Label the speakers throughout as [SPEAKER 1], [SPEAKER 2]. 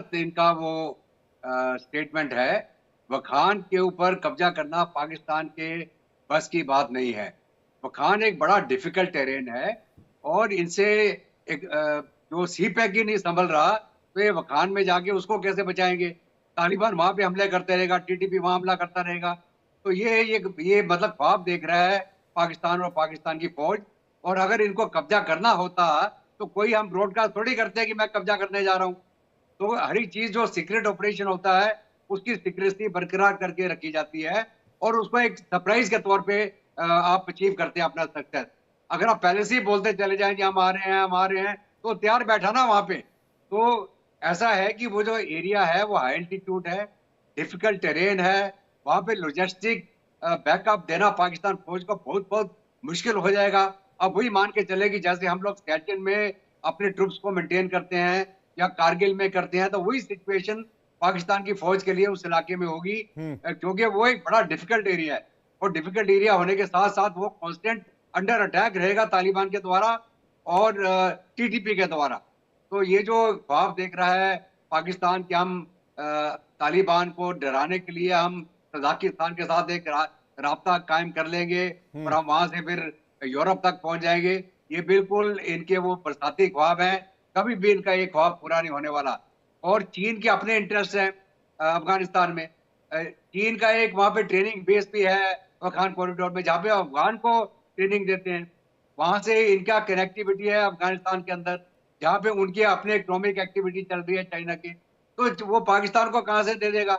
[SPEAKER 1] गलत इनका वो स्टेटमेंट है। वखान के ऊपर कब्जा करना पाकिस्तान के बस की बात नहीं है। वखान एक बड़ा डिफिकल्ट टेरेन है और इनसे एक जो सी पैक ही नहीं संभल रहा, तो ये वखान में जाके उसको कैसे बचाएंगे? तालिबान वहां पे हमले करते रहेगा, टीटीपी वहां हमला करता रहेगा। तो ये मतलब ख्वाब देख रहा है पाकिस्तान और पाकिस्तान की फौज। और अगर इनको कब्जा करना होता तो कोई हम ब्रॉडकास्ट थोड़ी करते हैं कि मैं कब्जा करने जा रहा हूँ। तो हर एक चीज जो सीक्रेट ऑपरेशन होता है उसकी सीक्रेसी बरकरार करके रखी जाती है और उसको एक सरप्राइज के तौर पे आप अचीव करते हैं अपना सक्सेस। अगर आप पहले से ही बोलते चले जाएं कि हम आ रहे हैं हम आ रहे हैं, तो तैयार बैठा ना वहां पे। तो ऐसा है कि वो जो एरिया है वो हाई एल्टीट्यूड है, डिफिकल्ट टेरेन है, वहां पे लॉजिस्टिक बैकअप देना पाकिस्तान फौज को बहुत बहुत मुश्किल हो जाएगा। अब वही मान के चले कि जैसे हम लोग सियाचिन में अपने ट्रुप्स को मेंटेन करते हैं या कारगिल में करते हैं, तो वही सिचुएशन पाकिस्तान की फौज के लिए उस इलाके में होगी, क्योंकि वो एक बड़ा डिफिकल्ट एरिया है। और डिफिकल्ट एरिया होने के साथ साथ वो कांस्टेंट अंडर अटैक रहेगा तालिबान के द्वारा और टीटीपी के द्वारा। तो ये जो ख्वाब देख रहा है पाकिस्तान कि हम तालिबान को डराने के लिए हम तजाकिस्तान के साथ एक राब्ता कायम कर लेंगे और हम वहां से फिर यूरोप तक पहुंच जाएंगे, ये बिल्कुल इनके वो बरसाती ख्वाब हैं। कभी भी इनका ये ख्वाब पूरा नहीं होने वाला। और चीन के अपने इंटरेस्ट हैं अफगानिस्तान में। चीन का एक वहां पे ट्रेनिंग बेस भी है वखान कॉरिडोर में, जहाँ पे अफगान को ट्रेनिंग देते हैं। वहां से इनका कनेक्टिविटी है अफगानिस्तान के अंदर, जहाँ पे उनकी अपने इकोनॉमिक एक्टिविटी चल रही है चाइना की। तो वो पाकिस्तान को कहां से दे देगा?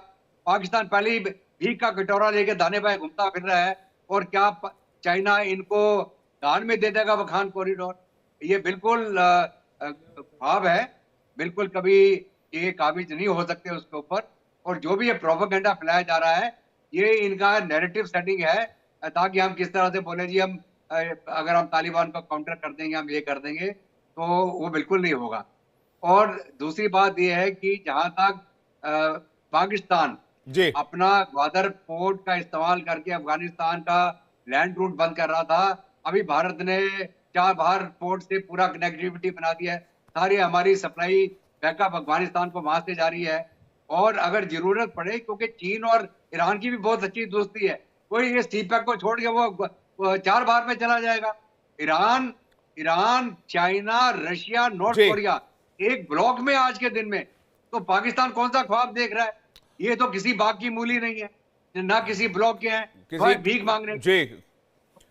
[SPEAKER 1] पाकिस्तान पहले ही भीख का कटोरा लेके दाने बाएं घूमता फिर रहा है, और क्या चाइना इनको दान में दे देगा वखान कॉरिडोर? ये बिल्कुल ख्वाब है, बिल्कुल कभी ये काबिज नहीं हो सकते उसके ऊपर। और जो भी ये प्रोपेगेंडा फैलाया जा रहा है, ये इनका नैरेटिव सेटिंग है, ताकि हम किस तरह से बोले जी हम अगर हम तालिबान को काउंटर कर देंगे, हम ये कर देंगे, तो वो बिल्कुल नहीं होगा। और दूसरी बात ये है कि जहां तक पाकिस्तान
[SPEAKER 2] जी
[SPEAKER 1] अपना ग्वादर पोर्ट का इस्तेमाल करके अफगानिस्तान का लैंड रूट बंद कर रहा था, अभी भारत ने चाबहार पोर्ट से पूरा कनेक्टिविटी बना दिया है। सारी हमारी सप्लाई बैकअप अफगानिस्तान को वहां से जारी है। और अगर जरूरत पड़े, क्योंकि चीन और ईरान की भी बहुत अच्छी दोस्ती है, कोई ये सीपैक को छोड़ के वो चाबहार पे चला जाएगा? Iran Iran China Russia North
[SPEAKER 2] जी
[SPEAKER 1] कोरिया एक ब्लॉक में आज के दिन में। तो पाकिस्तान कौन सा ख्वाब देख रहा है? ये तो किसी बाग की मूली नहीं है, ना किसी ब्लॉक के हैं,
[SPEAKER 2] किसी
[SPEAKER 1] भीख मांगने।
[SPEAKER 2] जी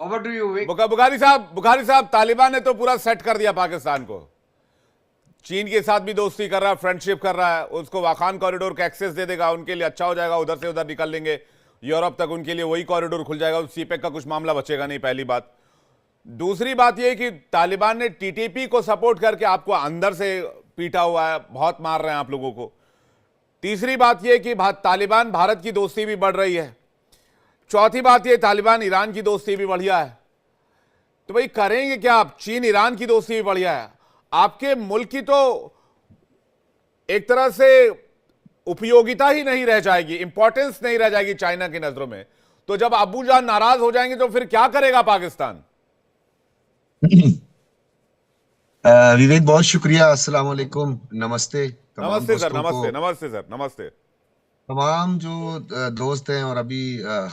[SPEAKER 1] ओवर टू यू।
[SPEAKER 2] बुखारी साहब, तालिबान ने तो पूरा सेट कर दिया पाकिस्तान को। चीन के साथ भी दोस्ती कर रहा है, फ्रेंडशिप कर रहा है, उसको वाखान कॉरिडोर का एक्सेस दे देगा, उनके लिए अच्छा हो जाएगा, उधर से उधर निकल लेंगे यूरोप तक, उनके लिए वही कॉरिडोर खुल जाएगा, सीपेक का कुछ मामला बचेगा नहीं, पहली बात। दूसरी बात यह कि तालिबान ने टीटीपी को सपोर्ट करके आपको अंदर से पीटा हुआ है, बहुत मार रहे हैं आप लोगों को। तीसरी बात यह कि तालिबान भारत की दोस्ती भी बढ़ रही है। चौथी बात यह, तालिबान ईरान की दोस्ती भी बढ़िया है। तो भाई करेंगे क्या आप? चीन ईरान की दोस्ती भी बढ़िया है, आपके मुल्क की तो एक तरह से उपयोगिता ही नहीं रह जाएगी, इंपॉर्टेंस नहीं रह जाएगी चाइना की नजरों में। तो जब अबू जान नाराज हो जाएंगे तो फिर क्या करेगा पाकिस्तान?
[SPEAKER 3] विवेक, बहुत शुक्रिया। अस्सलाम वालेकुम, नमस्ते तमाम
[SPEAKER 2] नमस्ते सर,
[SPEAKER 3] दोस्तों को।
[SPEAKER 2] नमस्ते नमस्ते सर, नमस्ते।
[SPEAKER 3] तमाम जो दोस्त हैं, और अभी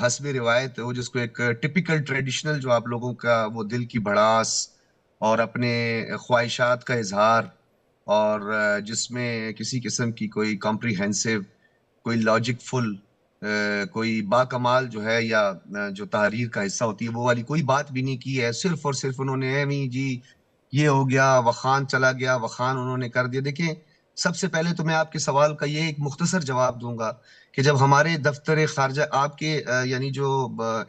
[SPEAKER 3] हस्बे रिवायत वो जिसको एक टिपिकल ट्रेडिशनल जो आप लोगों का वो दिल की भड़ास और अपने ख्वाहिशात का इजहार, और जिसमें किसी किस्म की कोई कॉम्प्रिहेंसिव, कोई लॉजिकफुल, कोई बाकमाल जो है या जो तहरीर का हिस्सा होती है वो वाली कोई बात भी नहीं की है। सिर्फ और सिर्फ उन्होंने एमी जी ये हो गया, वखान चला गया, वखान उन्होंने कर दिया। देखिए, सबसे पहले तो मैं आपके सवाल का ये एक मुख्तसर जवाब दूंगा कि जब हमारे दफ्तर खारजा आपके यानी जो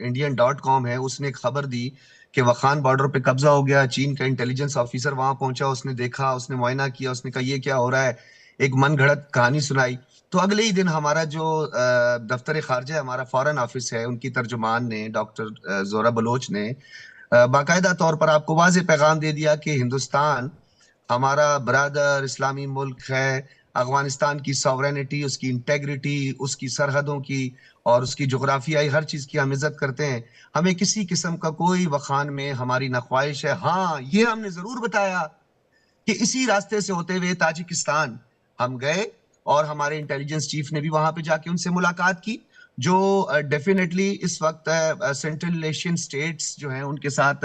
[SPEAKER 3] indian.com है उसने एक खबर दी कि वखान बॉर्डर पे कब्जा हो गया, चीन का इंटेलिजेंस ऑफिसर वहां पहुंचा, उसने देखा, उसने मुआयना किया, उसने कहा ये क्या हो रहा है, एक मन घड़त कहानी सुनाई। तो अगले ही दिन हमारा जो दफ्तर खारजा हमारा फॉरेन ऑफिस है, उनकी तर्जुमान ने डॉक्टर जोरा बलोच ने बाकायदा तौर पर आपको वाज़ेह पैगाम दे दिया कि हिंदुस्तान हमारा ब्रादर इस्लामी मुल्क है, अफगानिस्तान की सॉवरेनिटी, उसकी इंटेग्रिटी, उसकी सरहदों की और उसकी जोग्राफियाई हर चीज की हम इज्जत करते हैं। हमें किसी किस्म का कोई वखान में हमारी न ख्वाहिश है। हाँ, ये हमने जरूर बताया कि इसी रास्ते से होते हुए ताजिकिस्तान हम गए और हमारे इंटेलिजेंस चीफ ने भी वहां पे जाके उनसे मुलाकात की, जो डेफिनेटली इस वक्त सेंट्रल एशियन स्टेट्स जो हैं उनके साथ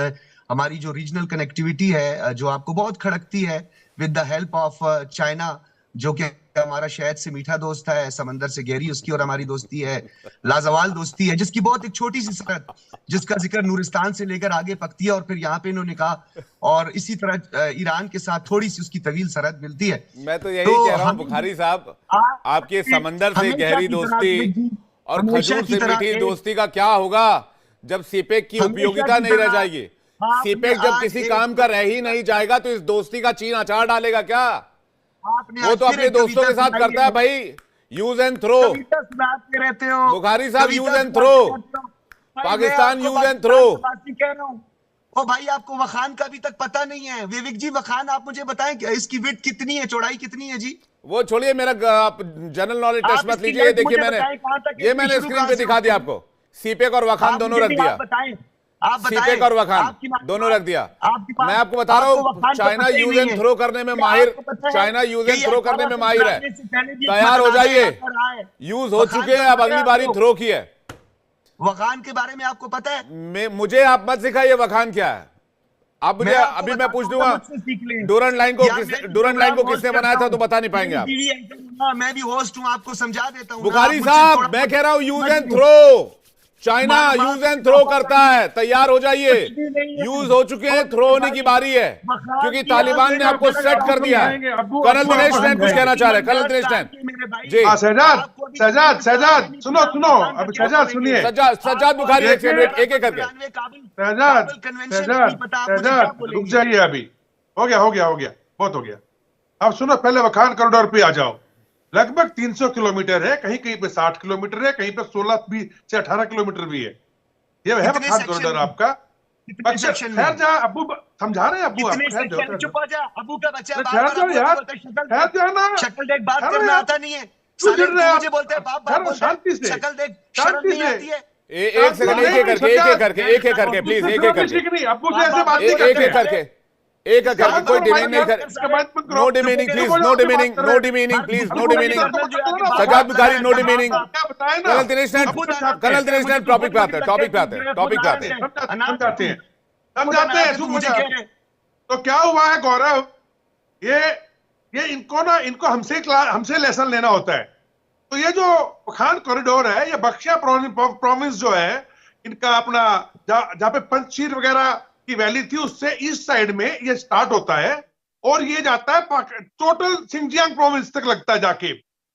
[SPEAKER 3] हमारी जो रीजनल कनेक्टिविटी है जो आपको बहुत खड़कती है, with the help of China, जो कि हमारा शहद से मीठा दोस्त है, समंदर से गहरी उसकी और हमारी दोस्ती है, लाजवाल दोस्ती है, जिसकी बहुत एक छोटी सी सरहद, जिसका जिक्र नूरिस्तान से लेकर आगे पकती है और फिर यहाँ पे इन्होंने कहा, और इसी तरह ईरान के साथ थोड़ी सी उसकी तवील सरहद मिलती है।
[SPEAKER 2] मैं तो यही कह रहा हूँ बुखारी साहब, आपके समंदर से गहरी दोस्ती और खजूर से मीठी दोस्ती का क्या होगा जब सीपेक की उपयोगिता नहीं रह जाएगी? सीपेक जब किसी काम का रह ही नहीं जाएगा तो इस दोस्ती का चीन अचार डालेगा क्या? वो तो अपने दोस्तों के साथ करता है भाई, यूज एंड थ्रो।
[SPEAKER 3] रहते हो
[SPEAKER 2] बुखारी साहब, use and throw, Pakistan use and throw.
[SPEAKER 3] ओ भाई, आपको वखान का अभी तक पता नहीं है। विवेक जी, वखान आप मुझे बताएं कि इसकी विड्थ कितनी है, चौड़ाई कितनी है जी?
[SPEAKER 2] वो छोड़िए, मेरा आप जनरल नॉलेज टेस्ट मत लीजिए। देखिए मैंने स्क्रीन पे दिखा दिया आपको, सीपेक और वखान दोनों रख दिया। सीपेक और वखान दोनों रख दिया। मैं आपको बता रहा हूँ, चाइना यूज एंड थ्रो करने में माहिर, चाइना यूज एंड थ्रो करने में माहिर है। तैयार हो जाइए, यूज हो चुके हैं, अब अगली बारी थ्रो की है।
[SPEAKER 3] वखान के बारे में आपको पता है?
[SPEAKER 2] मुझे आप मत सिखाइए वखान क्या है। आप मुझे अभी मैं पूछ दूंगा, डूरन लाइन को किसने बनाया था तो बता नहीं पाएंगे आप।
[SPEAKER 3] मैं भी होस्ट हूं, आपको समझा देता हूं।
[SPEAKER 2] बुखारी साहब, मैं कह रहा हूं use and throw, China use and throw करता है। तैयार हो जाइए, यूज हो चुके हैं, थ्रो होने की बारी है, क्योंकि तालिबान ने आपको सेट कर दिया है। कर्नल दिनेश नैन कुछ कहना चाह रहे हैं। कर्नल दिनेश नैन जी।
[SPEAKER 4] शहजाद सुनो, अब शहजाद सुनिए।
[SPEAKER 2] सज्जाद बुखारी, एक एक करके।
[SPEAKER 4] शहजाद रुक जाइए, अभी हो गया, बहुत हो गया। अब सुनो, पहले वखान कॉरिडोर पे आ जाओ। लगभग 300 किलोमीटर है, कहीं कहीं पे 60 किलोमीटर है, कहीं पे 16 से 18 किलोमीटर भी है। ये है वखान कॉरिडोर आपका। खैर जा, अबू समझा रहे हैं, अबू
[SPEAKER 3] चुप हो जा, अबू का बच्चा
[SPEAKER 4] शक्ल देख,
[SPEAKER 3] बात करना आता नहीं है, मुझे बोलते हैं बाप,
[SPEAKER 4] शांति से,
[SPEAKER 3] शक्ल देख, शर्म नहीं आती है।
[SPEAKER 2] एक सेकंड, एक एक करके प्लीज, एक एक करके,
[SPEAKER 4] अबू कैसे बात
[SPEAKER 2] एक एक करके, एक करके, कोई डिमेनिंग नहीं कर, no demeaning please, no demeaning please, no demeaning. Sajjad Bukhari, no demeaning. Colonel Dinesh Nain topic पे आते हैं।
[SPEAKER 4] समझाते हैं। तो क्या हुआ है गौरव, ये इनको हमसे लेसन लेना होता है। तो ये जो वखान कॉरिडोर है, ये बख्शिया प्रोविंस जो है इनका, अपना जहाँ पे पंचशीर वगैरह की वैली थी, उससे ईस्ट साइड में ये स्टार्ट होता है और ये जाता है टोटल सिंजियांग प्रोविंस तक लगता है जाके।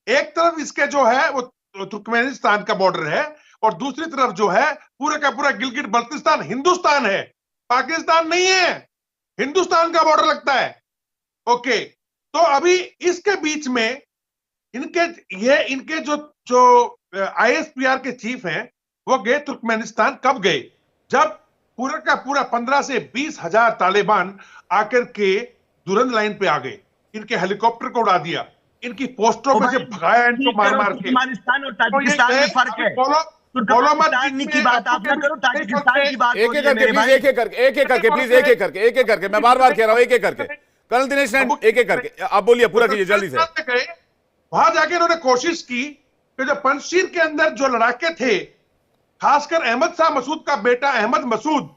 [SPEAKER 4] एक तरफ इसके जो है वो तुर्कमेनिस्तान का बॉर्डर है और दूसरी तरफ जो है पूरे का पूरा गिलगिट बल्तिस्तान हिंदुस्तान है, पाकिस्तान नहीं है, हिंदुस्तान का बॉर्डर लगता है। ओके, तो अभी इसके बीच में इनके जो ISPR के चीफ हैं वो गए तुर्कमेनिस्तान। कब गए? जब पूरा का पूरा 15 से 20 हजार तालिबान आकर के दुरंद लाइन पे आ गए, इनके हेलीकॉप्टर को उड़ा दिया, इनकी पोस्टरों में से भगाया इनको मार मार के।
[SPEAKER 3] ताजिकिस्तान और ताजिकिस्तान में फर्क है। बोलो मत की बात आप ना करो, ताजिकिस्तान की बात।
[SPEAKER 2] एक एक करके प्लीज, एक एक करके, मैं बार बार कह रहा हूं, एक एक करके। कर्नल दिनेश नैन, एक एक करके आप बोलिए, पूरा कीजिए जल्दी से।
[SPEAKER 4] वहां जाके इन्होंने कोशिश की कि जो पंजशीर के अंदर जो लड़ाके थे, खासकर अहमद शाह मसूद का बेटा अहमद मसूद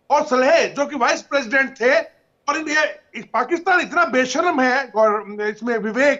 [SPEAKER 4] और सलेह जो कि वाइस प्रेसिडेंट थे, और ये पाकिस्तान इतना बेशर्म है और इसमें विवेक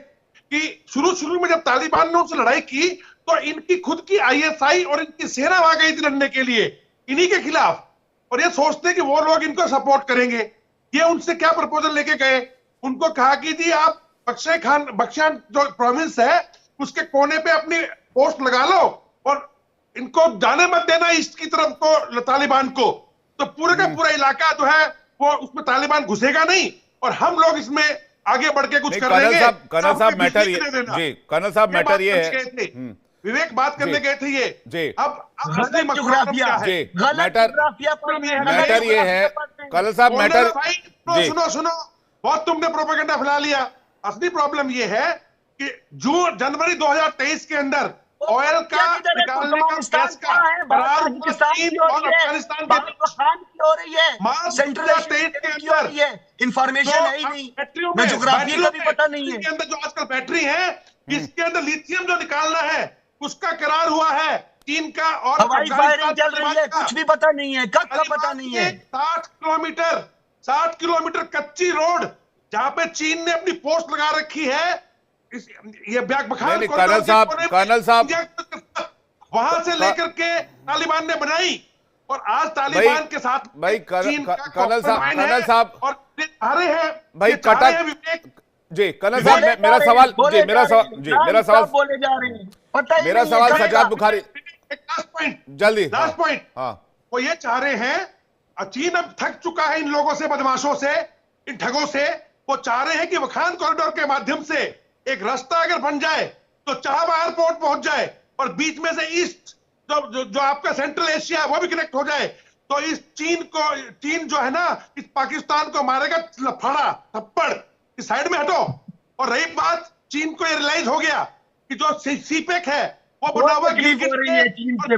[SPEAKER 4] कि शुरू में जब तालिबान ने उनसे लड़ाई की तो इनकी खुद की ISI और इनकी सेना वहां गई थी लड़ने के लिए इन्हीं के खिलाफ, और ये सोचते कि वो लोग इनको सपोर्ट करेंगे। ये उनसे क्या प्रपोजल लेके गए, उनको कहा कि जी आप बख्शियान जो प्रोविंस है उसके कोने पे अपनी पोस्ट लगा लो और इनको जाने मत देना ईस्ट की तरफ को, तालिबान को। तो पूरे का पूरा इलाका जो है वो उसमें तालिबान घुसेगा नहीं और हम लोग इसमें आगे बढ़ के कुछ कर लेंगे।
[SPEAKER 2] कर्नल साहब मैटर ये जी, कर्नल साहब मैटर ये है,
[SPEAKER 4] विवेक बात करने गए थे ये
[SPEAKER 2] जी।
[SPEAKER 4] अब असली मसला क्या है?
[SPEAKER 2] मैटर ये है कर्नल साहब, मैटर
[SPEAKER 4] सुनो, बहुत तुमने प्रोपेगेंडा फैला लिया। असली प्रॉब्लम ये है कि जनवरी 2023 के अंदर ऑयल का निकालने का, गैस का करार चीन और अफगानिस्तान के सेंट्रल स्टेट के अंदर
[SPEAKER 3] इंफॉर्मेशन है ही नहीं, मैं ज्योग्राफी का भी पता नहीं है।
[SPEAKER 4] के अंदर जो आजकल बैटरी है इसके अंदर लिथियम जो निकालना है उसका करार हुआ है चीन का और
[SPEAKER 5] हवाई फायरिंग चल रही है, कुछ भी पता नहीं है, कब का पता नहीं है।
[SPEAKER 4] 60 किलोमीटर कच्ची रोड जहां पे चीन ने अपनी पोस्ट लगा रखी है, ये बखान
[SPEAKER 2] कर्नल साहब
[SPEAKER 4] वहां से लेकर के तालिबान ने बनाई और आज तालिबान के साथ
[SPEAKER 2] भाई कर्नल साहब
[SPEAKER 4] और हारे हैं
[SPEAKER 2] भाई कटक जी। कर्नल साहब मेरा सवाल
[SPEAKER 5] बोले जा रहे हैं, पता ही
[SPEAKER 2] मेरा सवाल सजाद बुखारी
[SPEAKER 4] लास्ट पॉइंट
[SPEAKER 2] जल्दी
[SPEAKER 4] लास्ट पॉइंट
[SPEAKER 2] हाँ
[SPEAKER 4] वो ये चाह रहे हैं, चीन अब थक चुका है इन लोगों से, बदमाशों से, इन ठगों से। वो चाह रहे हैं कि वखान कॉरिडोर के माध्यम से एक रास्ता अगर बन जाए तो चाबा एयरपोर्ट पहुंच जाए और बीच में से ईस्ट जो आपका सेंट्रल एशिया वो भी कनेक्ट हो जाए, तो इस चीन जो है ना इस पाकिस्तान को मारेगा लफड़ा थप्पड़, इस साइड में हटो। और रही बात, चीन को ये रियलाइज हो गया कि जो सीपेक है वो बना हुआ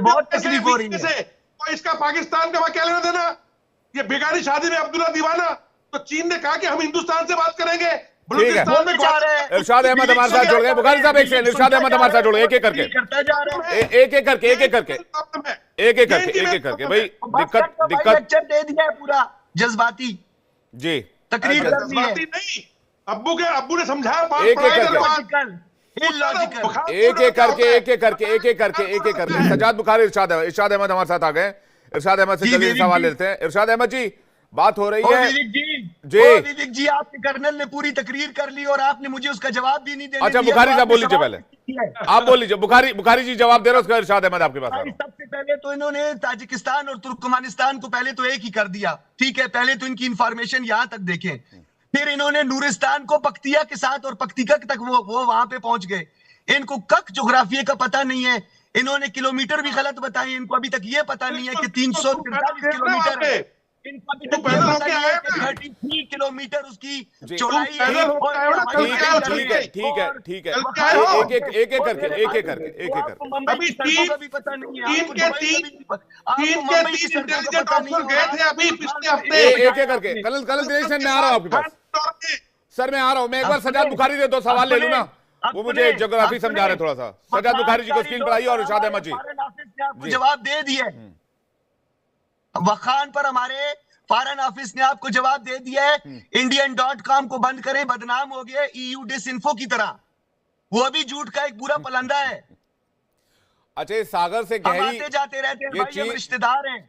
[SPEAKER 5] बहुत तकलीफ हो रही है,
[SPEAKER 4] तो इसका पाकिस्तान का वहां क्या लेना देना, ये बेगानी शादी में अब्दुल्ला दीवाना। तो चीन ने कहा कि हम हिंदुस्तान से बात करेंगे, बलूचिस्तान में
[SPEAKER 2] इरशाद अहमद हमारे साथ जुड़ गए। बुखारी साहब एक सेकंड, इरशाद अहमद हमारे साथ जुड़ गए, एक एक करके भाई दिक्कत
[SPEAKER 5] दे दिया है पूरा जज्बाती
[SPEAKER 2] जी
[SPEAKER 5] तकरीर
[SPEAKER 4] जज्बाती नहीं, अब्बू ने समझाया
[SPEAKER 2] एक एक करके सजाद बुखारी इरशाद अहमद हमारे साथ आ गए। इरशाद अहमद से जल्दी सवाल लेते हैं। इरशाद अहमद जी बात हो रही है
[SPEAKER 5] विवेक जी आपके कर्नल ने पूरी तकरीर कर ली और आपने मुझे उसका जवाब भी नहीं दिया।
[SPEAKER 2] अच्छा बुखारी साहब बोल लीजिए, पहले आप बोल लीजिए। बुखारी जी जवाब दे रहे हो, उसका इरशाद अहमद आपके पास।
[SPEAKER 5] सबसे पहले तो इन्होंने ताजिकिस्तान और तुर्कमानिस्तान को पहले तो एक ही कर दिया, ठीक है, पहले तो इनकी इंफॉर्मेशन यहां तक देखें। फिर इन्होंने नूरिस्तान को पख्तिया के साथ और पख्तिकक तक वो वहां पे पहुंच गए। इनको कक जोग्राफिया का पता नहीं है, इन्होंने किलोमीटर भी गलत बताए, इनको अभी तक ये पता नहीं है कि 343 किलोमीटर है, इनको अभी तक ये पता नहीं है कि 33 किलोमीटर उसकी चौड़ाई है।
[SPEAKER 2] ठीक है एक एक करके
[SPEAKER 4] अभी भी पता नहीं है, एक
[SPEAKER 2] एक करके कल दिनेश सर मैं आ रहा हूँ आपके पास। सर मैं आ रहा हूँ, मैं एक बार सजाद बुखारी से 2 सवाल ले लूँ ना, वो मुझे ज्योग्राफी समझा रहे थोड़ा सा। सजाद बुखारी जी को स्क्रीन पर आइए और इरशाद अहमद जी
[SPEAKER 5] जवाब दे दिए। वखान पर हमारे फॉरेन ऑफिस ने आपको जवाब दे दिया है, indian.com को बंद करें, बदनाम हो गए EU डिसइंफो की तरह, वो भी झूठ का एक पूरा पलंदा है।
[SPEAKER 2] अच्छा सागर से गहरी
[SPEAKER 5] आते जाते रहते हैं भाई, हम रिश्तेदार हैं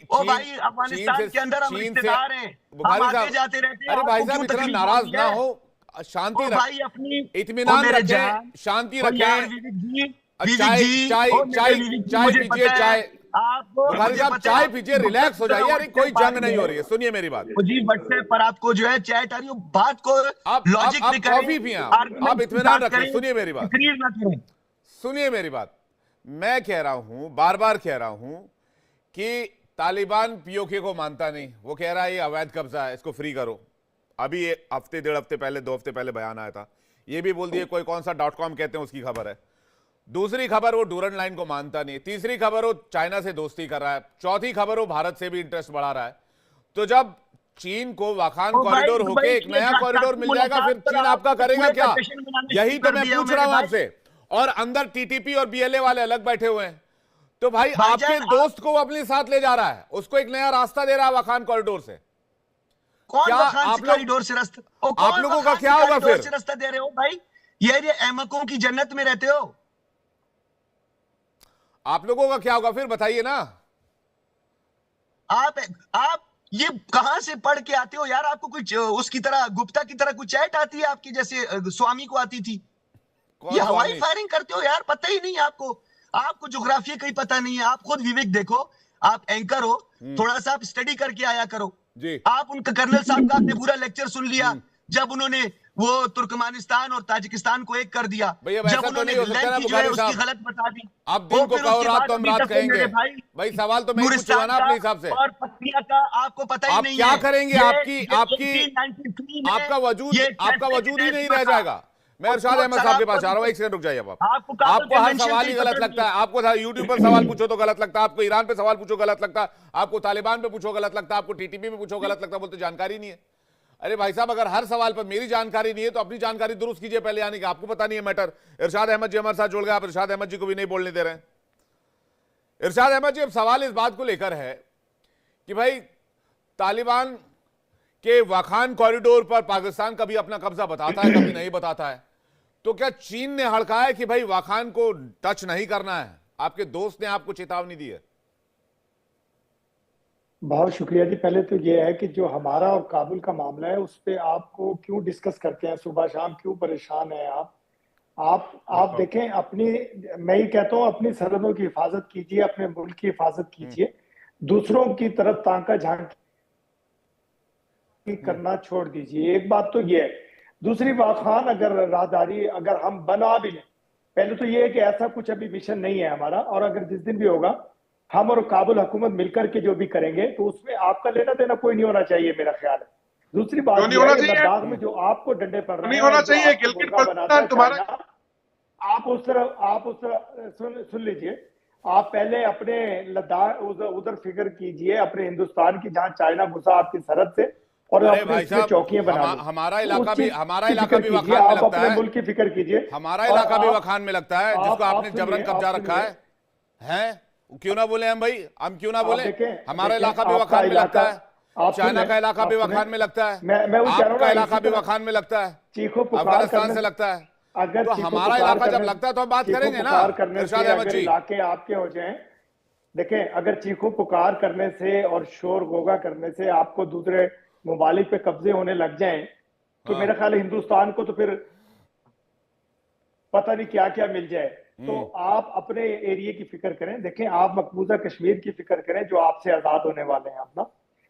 [SPEAKER 5] ओ भाई, अफगानिस्तान के अंदर हम रिश्तेदार हैं, हम आते जाते रहते हैं।
[SPEAKER 2] अरे भाई साहब इतना नाराज ना हो, शांति
[SPEAKER 5] भाई, अपनी
[SPEAKER 2] इत्मीनान रखें, शांति रखें। चाय पीजिए, बुखारी साहब चाय पीजिए, रिलैक्स हो जाइए। अरे कोई जंग नहीं हो रही है, सुनिए मेरी बात
[SPEAKER 5] जी। व्हाट्सएप पर आपको जो है चैट आ रही है, बात को लॉजिक में करें,
[SPEAKER 2] कॉफी पिए, आप इत्मीनान रखें। सुनिए मेरी बात, सुनिए मेरी बात। मैं कह रहा हूं, बार बार कह रहा हूं कि तालिबान पीओके को मानता नहीं। वो कह रहा है ये अवैध कब्जा है, इसको फ्री करो। अभी ये हफ्ते 1.5 हफ्ते पहले 2 हफ्ते पहले बयान आया था, ये भी बोल दिए कोई कौन सा .com कहते हैं उसकी खबर है। दूसरी खबर वो डूरन लाइन को मानता नहीं। तीसरी खबर वो चाइना से दोस्ती कर रहा है। चौथी खबर वो भारत से भी इंटरेस्ट बढ़ा रहा है। तो जब चीन को वाखान कॉरिडोर होके एक नया कॉरिडोर मिल जाएगा, फिर चीन आपका करेगा क्या? यही तो मैं पूछ रहा हूं आपसे। और अंदर टीटीपी और बीएलए वाले अलग बैठे हुए हैं। तो भाई आपके दोस्त को वो अपने साथ ले जा रहा है, उसको एक नया रास्ता दे रहा है वाखान कॉरिडोर से।
[SPEAKER 5] क्या आप कॉरिडोर से रास्ता,
[SPEAKER 2] आप लोगों का क्या होगा फिर?
[SPEAKER 5] रास्ता दे रहे हो भाई, ये अहमकों की जन्नत में रहते हो,
[SPEAKER 2] आप लोगों का क्या होगा फिर बताइए ना।
[SPEAKER 5] आप ये कहां से पढ़ के आते हो यार? आपको कुछ उसकी तरह गुप्ता की तरह कुछ चैट आती है आपकी, जैसे स्वामी को आती थी? ये हवाई फायरिंग करते हो यार, पता ही नहीं आपको ज्योग्राफी का ही पता नहीं है। आप खुद विवेक देखो, आप एंकर हो, थोड़ा सा आप स्टडी करके आया करो
[SPEAKER 2] जी।
[SPEAKER 5] आप उनका कर्नल साहब का आपने पूरा लेक्चर सुन लिया जब उन्होंने वो तुर्कमानिस्तान और ताजिकिस्तान को एक कर दिया, जब उन्होंने उसकी गलत बता दी।
[SPEAKER 2] आप दिन को कहो रात तो हम रात कहेंगे भाई। सवाल तो मैं पूछूंगा ना अपने हिसाब से।
[SPEAKER 5] और पत्निया का आपको पता ही नहीं है।
[SPEAKER 2] क्या करेंगे? आपका वजूद ही नहीं रह जाएगा। मैं इरशाद अहमद साहब के पास जा रहा हूँ, एक सेकंड रुक जाइए। आपको हर सवाल ही गलत लगता है। आपको यूट्यूब पर सवाल पूछो तो गलत लगता है, आपको ईरान पे सवाल पूछो गलत लगता है, आपको तालिबान पे पूछो गलत लगता है, आपको टीटीपी पे पूछो गलत लगता है, बोलते जानकारी नहीं है। अरे भाई साहब, अगर हर सवाल पर मेरी जानकारी नहीं है तो अपनी जानकारी दुरुस्त कीजिए पहले, यानी कि आपको पता नहीं है मैटर। इरशाद अहमद जी हमारे साथ जुड़ गए, आप इरशाद अहमद जी को भी नहीं बोलने दे रहे हैं। इरशाद अहमद जी, अब सवाल इस बात को लेकर है कि भाई तालिबान के वाखान कॉरिडोर पर पाकिस्तान कभी अपना कब्जा बताता है, कभी नहीं बताता है, तो क्या चीन ने हड़काया कि भाई वाखान को टच नहीं करना है? आपके दोस्त ने आपको चेतावनी दी है?
[SPEAKER 6] बहुत शुक्रिया जी। पहले तो ये है कि जो हमारा और काबुल का मामला है उस पे आपको क्यों डिस्कस करते हैं सुबह शाम, क्यों परेशान है आप देखें अपनी, मैं ही कहता हूँ अपनी सरहदों की हिफाजत कीजिए, अपने मुल्क की हिफाजत कीजिए, दूसरों की तरफ ताका झांकी करना छोड़ दीजिए। एक बात तो ये है। दूसरी बात, खान अगर राहदारी अगर हम बना भी लें, पहले तो ये है कि ऐसा कुछ अभी मिशन नहीं है हमारा, और अगर जिस दिन भी होगा हम और काबुल हुकूमत मिलकर के जो भी करेंगे तो उसमें आपका लेना देना कोई नहीं होना चाहिए, मेरा ख्याल है। दूसरी बात
[SPEAKER 4] नहीं होना चाहिए,
[SPEAKER 6] लद्दाख में जो आपको डंडे पड़ रहे
[SPEAKER 4] नहीं
[SPEAKER 6] हैं,
[SPEAKER 4] होना
[SPEAKER 6] जो
[SPEAKER 4] चाहिए।
[SPEAKER 6] आपको
[SPEAKER 4] गिलगित
[SPEAKER 6] मुर्गा बनाता है
[SPEAKER 4] बल्तिस्तान तुम्हारा,
[SPEAKER 6] चाइना, आप उस तरह सुन लीजिए। आप पहले अपने लद्दाख उधर फिक्र कीजिए, अपने हिंदुस्तान की, जहां चाइना घुसा आपकी सरहद से, और
[SPEAKER 2] अरे
[SPEAKER 6] अपने
[SPEAKER 2] भाई
[SPEAKER 6] इसमें
[SPEAKER 2] साहब,
[SPEAKER 6] चौकियां बना लो।
[SPEAKER 2] हमारा
[SPEAKER 6] तो
[SPEAKER 2] इलाका
[SPEAKER 6] उस
[SPEAKER 2] भी
[SPEAKER 6] चीज
[SPEAKER 2] हमारा
[SPEAKER 6] की
[SPEAKER 2] इलाका
[SPEAKER 6] फिक्र
[SPEAKER 2] भी
[SPEAKER 6] कीजिए,
[SPEAKER 2] वखान में
[SPEAKER 6] आप
[SPEAKER 2] लगता
[SPEAKER 6] अपने
[SPEAKER 2] है।
[SPEAKER 6] मुल्क की फिक्र कीजिए।
[SPEAKER 2] हमारा
[SPEAKER 6] और
[SPEAKER 2] इलाका भी
[SPEAKER 6] आप
[SPEAKER 2] वखान में लगता है, जिसको आपने जबरन कब्जा रखा है। हैं? क्यों ना बोले हम भाई, हम क्यों ना बोले? हमारा इलाका भी वखान में लगता है, चाइना का इलाका भी वखान में लगता है,
[SPEAKER 6] मैं वो कह रहा हूँ
[SPEAKER 2] आपका
[SPEAKER 6] ना,
[SPEAKER 2] इलाका
[SPEAKER 6] इसी
[SPEAKER 2] भी
[SPEAKER 6] तरह
[SPEAKER 2] वखान में लगता है,
[SPEAKER 6] चीखो पुकार
[SPEAKER 2] अफगानिस्तान
[SPEAKER 6] करने
[SPEAKER 2] से लगता है।
[SPEAKER 6] अगर
[SPEAKER 2] तो
[SPEAKER 6] चीखो
[SPEAKER 2] हमारा
[SPEAKER 6] पुकार
[SPEAKER 2] इलाका जब
[SPEAKER 6] करने
[SPEAKER 2] लगता है तो हम बात
[SPEAKER 6] चीखो
[SPEAKER 2] करेंगे ना,
[SPEAKER 6] पुकार करने
[SPEAKER 2] इरशाद
[SPEAKER 6] से
[SPEAKER 2] अहमद
[SPEAKER 6] अगर
[SPEAKER 2] जी।
[SPEAKER 6] इलाके आपके हो जाएं, देखें अगर चीखो पुकार करने से और शोर गोगा करने से आपको दूसरे ममालिक पे कब्जे होने लग जाएं, तो
[SPEAKER 2] हाँ।
[SPEAKER 6] मेरा ख्याल है हिंदुस्तान को तो फिर पता नहीं क्या क्या मिल जाए। तो आप अपने एरिया की फिक्र करें। देखें, आप मकबूजा कश्मीर की फिक्र करें, जो आपसे आजाद होने वाले हैं अपना,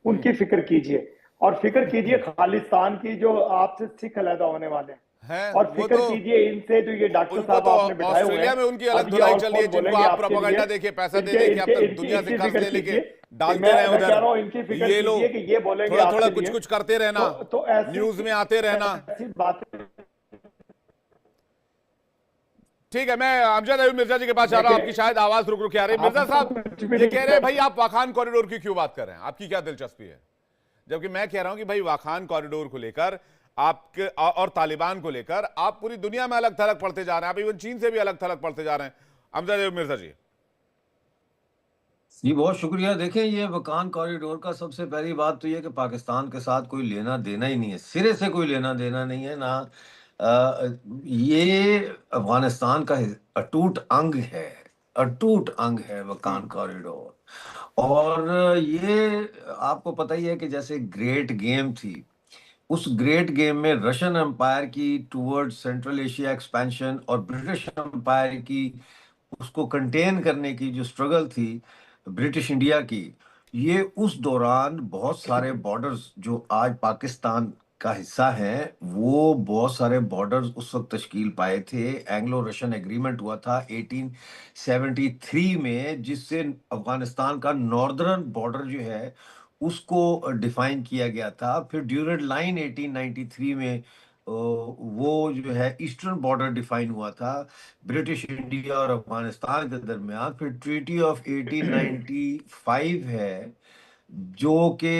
[SPEAKER 6] उनकी फिक्र कीजिए, और फिक्र कीजिए खालिस्तान की, जो आपसे सिख अलहदा होने वाले हैं,
[SPEAKER 2] हैं
[SPEAKER 6] और
[SPEAKER 2] वो
[SPEAKER 6] फिक्र
[SPEAKER 2] तो,
[SPEAKER 6] कीजिए इनसे जो ये डॉक्टर
[SPEAKER 2] उनको
[SPEAKER 6] साहब
[SPEAKER 2] तो
[SPEAKER 6] आपने बिठाए हुए
[SPEAKER 2] ऑस्ट्रेलिया
[SPEAKER 6] हैं।
[SPEAKER 2] में उनकी अलग
[SPEAKER 6] अब ये
[SPEAKER 2] धुलाई
[SPEAKER 6] और
[SPEAKER 2] चल रही है,
[SPEAKER 6] कौन
[SPEAKER 2] जिनको
[SPEAKER 6] बोलेंगे
[SPEAKER 2] आप
[SPEAKER 6] आपके लिए?
[SPEAKER 2] प्रोपेगेंडा देखिए, पैसा दे
[SPEAKER 6] इनके
[SPEAKER 2] दे के अब
[SPEAKER 6] इनके
[SPEAKER 2] तक
[SPEAKER 6] इनकी
[SPEAKER 2] दुनिया से
[SPEAKER 6] इनकी
[SPEAKER 2] कर्ज
[SPEAKER 6] फिक्र
[SPEAKER 2] ले लेके
[SPEAKER 6] कीजिए।
[SPEAKER 2] डालते रहे
[SPEAKER 6] मैं कह
[SPEAKER 2] उधर।
[SPEAKER 6] रहा हूँ इनकी फिक्र
[SPEAKER 2] ये लो,
[SPEAKER 6] कीजिए कि ये बोलेंगे
[SPEAKER 2] थोड़ा थोड़ा
[SPEAKER 6] आपके
[SPEAKER 2] कुछ
[SPEAKER 6] लिए।
[SPEAKER 2] कुछ करते रहना,
[SPEAKER 6] तो
[SPEAKER 2] न्यूज में आते रहना।
[SPEAKER 6] ऐसी बातें।
[SPEAKER 2] ठीक है, मैं अमजद अयूब मिर्जा जी के पास जा रहा हूं। आपकी शायद आवाज रुक रुक के आ रही है। मिर्जा साहब, ये कह रहे हैं भाई आप वाखान कॉरिडोर की क्यों बात कर रहे हैं, आपकी क्या दिलचस्पी है? जबकि मैं कह रहा हूं कि भाई वाखान कॉरिडोर को लेकर आपके और तालिबान को लेकर आप पूरी दुनिया में अलग थलग पड़ते जा रहे हैं, आप इवन चीन से भी अलग थलग पड़ते जा रहे हैं। अमजद अयूब मिर्जा जी।
[SPEAKER 7] जी बहुत शुक्रिया। देखें, ये वकान कॉरिडोर का सबसे पहली बात तो ये कि पाकिस्तान के साथ कोई लेना देना ही नहीं है, सिरे से कोई लेना देना नहीं है ना। ये अफगानिस्तान का अटूट अंग है, अटूट अंग है वकान कॉरिडोर। और ये आपको पता ही है कि जैसे ग्रेट गेम थी, उस ग्रेट गेम में रशियन एम्पायर की टूवर्ड सेंट्रल एशिया एक्सपेंशन और ब्रिटिश एम्पायर की उसको कंटेन करने की जो स्ट्रगल थी ब्रिटिश इंडिया की, ये उस दौरान बहुत सारे बॉर्डर्स जो आज पाकिस्तान का हिस्सा हैं, वो बहुत सारे बॉर्डर्स उस वक्त तश्कील पाए थे। एंग्लो रशियन एग्रीमेंट हुआ था 1873 में, जिससे अफगानिस्तान का नॉर्दर्न बॉर्डर जो है उसको डिफाइन किया गया था। फिर ड्यूरेंट लाइन 1893 में वो जो है ईस्टर्न बॉर्डर डिफाइन हुआ था ब्रिटिश इंडिया और अफगानिस्तान के दरमियान। फिर ट्रीटी ऑफ 1895 है जो कि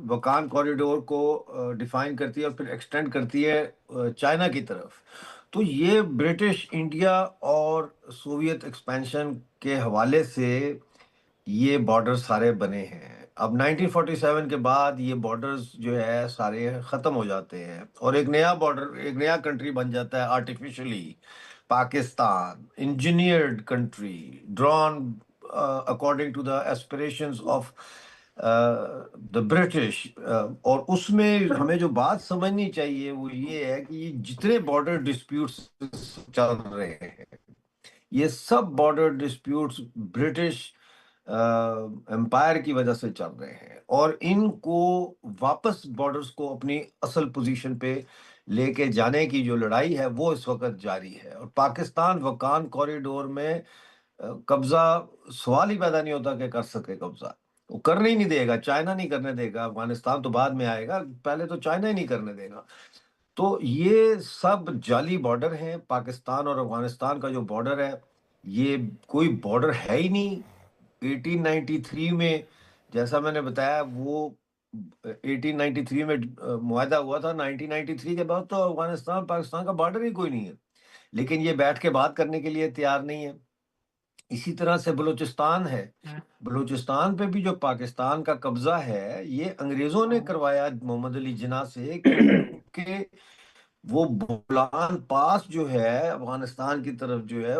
[SPEAKER 7] वकान कॉरिडोर को डिफाइन करती है और फिर एक्सटेंड करती है चाइना की तरफ। तो ये ब्रिटिश इंडिया और सोवियत एक्सपेंशन के हवाले से ये बॉर्डर सारे बने हैं। अब 1947 के बाद ये बॉर्डर्स जो है सारे ख़त्म हो जाते हैं और एक नया बॉर्डर, एक नया कंट्री बन जाता है artificially, Pakistan, engineered country drawn according to the aspirations of the British. और उसमें हमें जो बात समझनी चाहिए वो ये है कि ये जितने बॉर्डर डिस्प्यूट्स चल रहे हैं, ये सब बॉर्डर डिस्प्यूट्स ब्रिटिश एम्पायर की वजह से चल रहे हैं और इनको वापस बॉर्डर्स को अपनी असल पोजीशन पे लेके जाने की जो लड़ाई है वो इस वक्त जारी है। और पाकिस्तान वकान कॉरिडोर में कब्जा, सवाल ही पैदा नहीं होता कि कर सके कब्जा, वो करने ही नहीं देगा, चाइना नहीं करने देगा। अफगानिस्तान तो बाद में आएगा, पहले तो चाइना ही नहीं करने देगा। तो ये सब जाली बॉर्डर हैं। पाकिस्तान और अफगानिस्तान का जो बॉर्डर है ये कोई बॉर्डर है ही नहीं। 1893 में जैसा मैंने बताया वो 1893 में मुआहदा हुआ था, 1993 के बाद तो अफगानिस्तान पाकिस्तान का बॉर्डर ही कोई नहीं है, लेकिन ये बैठ के बात करने के लिए तैयार नहीं है। इसी तरह से बलूचिस्तान है, बलूचिस्तान पे भी जो पाकिस्तान का कब्जा है ये अंग्रेजों ने करवाया मोहम्मद अली जिन्ना से, क्योंकि वो बोलान पास जो है अफगानिस्तान की तरफ जो है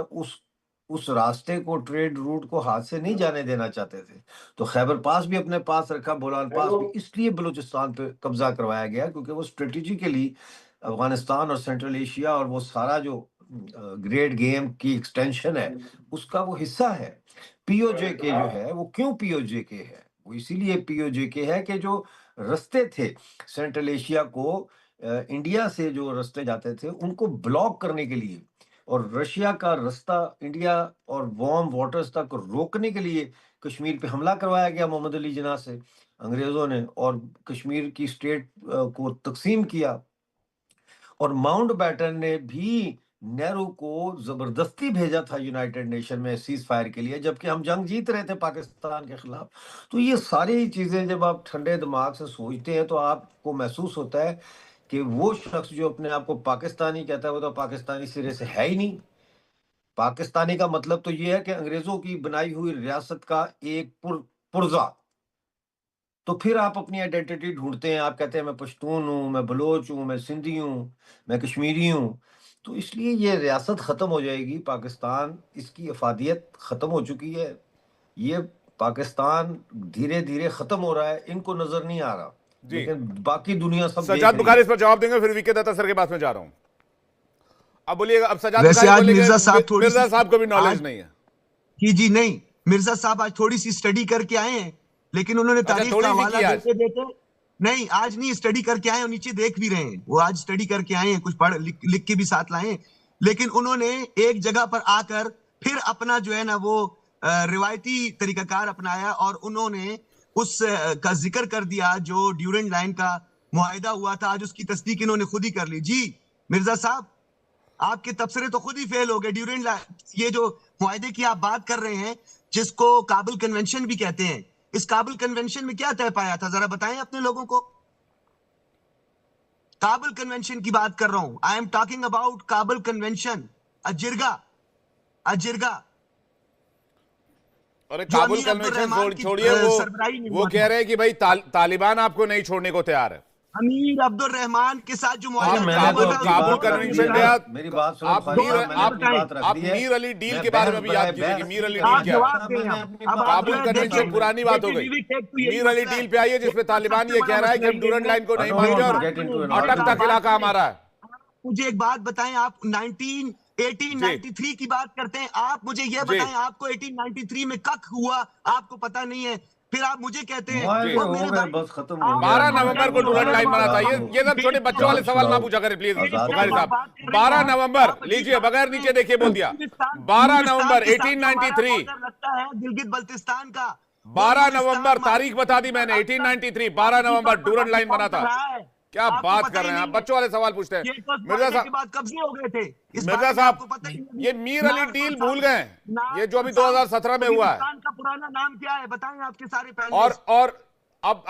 [SPEAKER 7] उस रास्ते को, ट्रेड रूट को हाथ से नहीं जाने देना चाहते थे, तो खैबर पास भी अपने पास रखा, बोलान पास भी, इसलिए बलूचिस्तान पे कब्जा करवाया गया, क्योंकि वो स्ट्रेटेजिकली अफगानिस्तान और सेंट्रल एशिया और वो सारा जो ग्रेट गेम की एक्सटेंशन है उसका वो हिस्सा है। पीओजे के जो है वो क्यों पीओजे के है, वो इसीलिए पीओजे के है कि जो रास्ते थे सेंट्रल एशिया को, इंडिया से जो रास्ते जाते थे उनको ब्लॉक करने के लिए, और रशिया का रास्ता इंडिया और वार्म वाटर्स तक रोकने के लिए कश्मीर पे हमला करवाया गया मोहम्मद अली जिन्ना से अंग्रेजों ने, और कश्मीर की स्टेट को तकसीम किया। और माउंटबेटन ने भी नेहरू को जबरदस्ती भेजा था यूनाइटेड नेशन में सीज फायर के लिए, जबकि हम जंग जीत रहे थे पाकिस्तान के खिलाफ। तो ये सारी चीजें जब आप ठंडे दिमाग से सोचते हैं तो आपको महसूस होता है कि वो शख्स जो अपने आप को पाकिस्तानी कहता है वो तो पाकिस्तानी सिरे से है ही नहीं। पाकिस्तानी का मतलब तो ये है कि अंग्रेजों की बनाई हुई रियासत का एक पुर्जा। तो फिर आप अपनी आइडेंटिटी ढूंढते हैं, आप कहते हैं मैं पश्तून हूँ, मैं बलोच हूँ, मैं सिंधी हूँ, मैं कश्मीरी हूँ। तो इसलिए ये रियासत खत्म हो जाएगी, पाकिस्तान, इसकी अफादियत खत्म हो चुकी है, ये पाकिस्तान धीरे धीरे खत्म हो रहा है, इनको नजर नहीं आ रहा, लेकिन बाकी दुनिया सब
[SPEAKER 2] सज्जाद बुखारी इस पर जवाब देंगे, फिर वीके दत्ता सर के पास में जा रहा हूं। अब बोलिएगा, अब सज्जाद बुखारी बोलेंगे, मिर्जा साहब को भी नॉलेज नहीं है
[SPEAKER 5] जी नहीं, मिर्जा साहब आज थोड़ी सी स्टडी करके आए हैं, लेकिन उन्होंने तारीख का हवाला देते देते नहीं, आज नहीं स्टडी करके आए, और नीचे देख भी रहे हैं, वो आज स्टडी करके आए हैं, कुछ पढ़ लिख के भी साथ लाए हैं, लेकिन उन्होंने एक जगह पर आकर फिर अपना जो है ना वो रिवायती तरीकाकार अपनाया, और उन्होंने उस का जिक्र कर दिया जो ड्यूरेंट लाइन का मुआहिदा हुआ था, आज उसकी तस्दीक इन्होंने खुद ही कर ली। जी मिर्जा साहब, आपके तबसरे तो खुद ही फेल हो गए। ड्यूरेंट लाइन, ये जो मुआहिदे की आप बात कर रहे हैं, जिसको काबुल कन्वेंशन भी कहते हैं, इस काबुल कन्वेंशन में क्या तय पाया था, जरा बताएं अपने लोगों को। काबुल कन्वेंशन की बात कर रहा हूं, I am talking about Kabul convention, अजिरगा।
[SPEAKER 2] अरे काबुल कन्वेंशन छोड़िए, वो कह रहे हैं कि भाई तालिबान आपको नहीं छोड़ने को तैयार है।
[SPEAKER 5] अमीर अब्दुल रहमान के साथ जो
[SPEAKER 2] काबुल कन्वेंशन गया,
[SPEAKER 7] मेरी बात सुनो,
[SPEAKER 2] आप मीर अली डील के बारे में भी याद कीजिए कि मीर अली डील क्या है। काबुल कन्वेंशन पुरानी बात हो गई, मीर अली डील पे आइए जिसमें तालिबान ये कह रहा है कि हम ड्यूरेंट लाइन को नहीं मानते और अटक तक इलाका हमारा है।
[SPEAKER 5] मुझे एक बात बताएं, आप 1893 की बात करते हैं, आप मुझे ये बताएं आपको 1893 में कख हुआ आपको पता नहीं है, फिर आप मुझे कहते हैं
[SPEAKER 7] बस खत्म हो गया।
[SPEAKER 2] 12 नवंबर को ड्यूरेंट लाइन बना था। ये सब छोटे बच्चों वाले सवाल ना पूछा करें प्लीज बुखारी साहब। 12 नवंबर लीजिए, बगैर नीचे देखिए बोल दिया, 12 नवंबर 1893
[SPEAKER 5] लगता है गिलगित बल्तिस्तान का।
[SPEAKER 2] 12 नवंबर तारीख बता दी मैंने, 1893 12 नवंबर ड्यूरेंट लाइन बना था। क्या बात कर रहे हैं आप, बच्चों वाले सवाल पूछते हैं। मिर्जा साहब
[SPEAKER 5] कब्जे हो गए थे,
[SPEAKER 2] मिर्जा साहब ये मीर अली डील भूल गए, ये जो अभी 2017 में हुआ है,
[SPEAKER 5] का पुराना नाम क्या है बताएं आपके सारे
[SPEAKER 2] और अब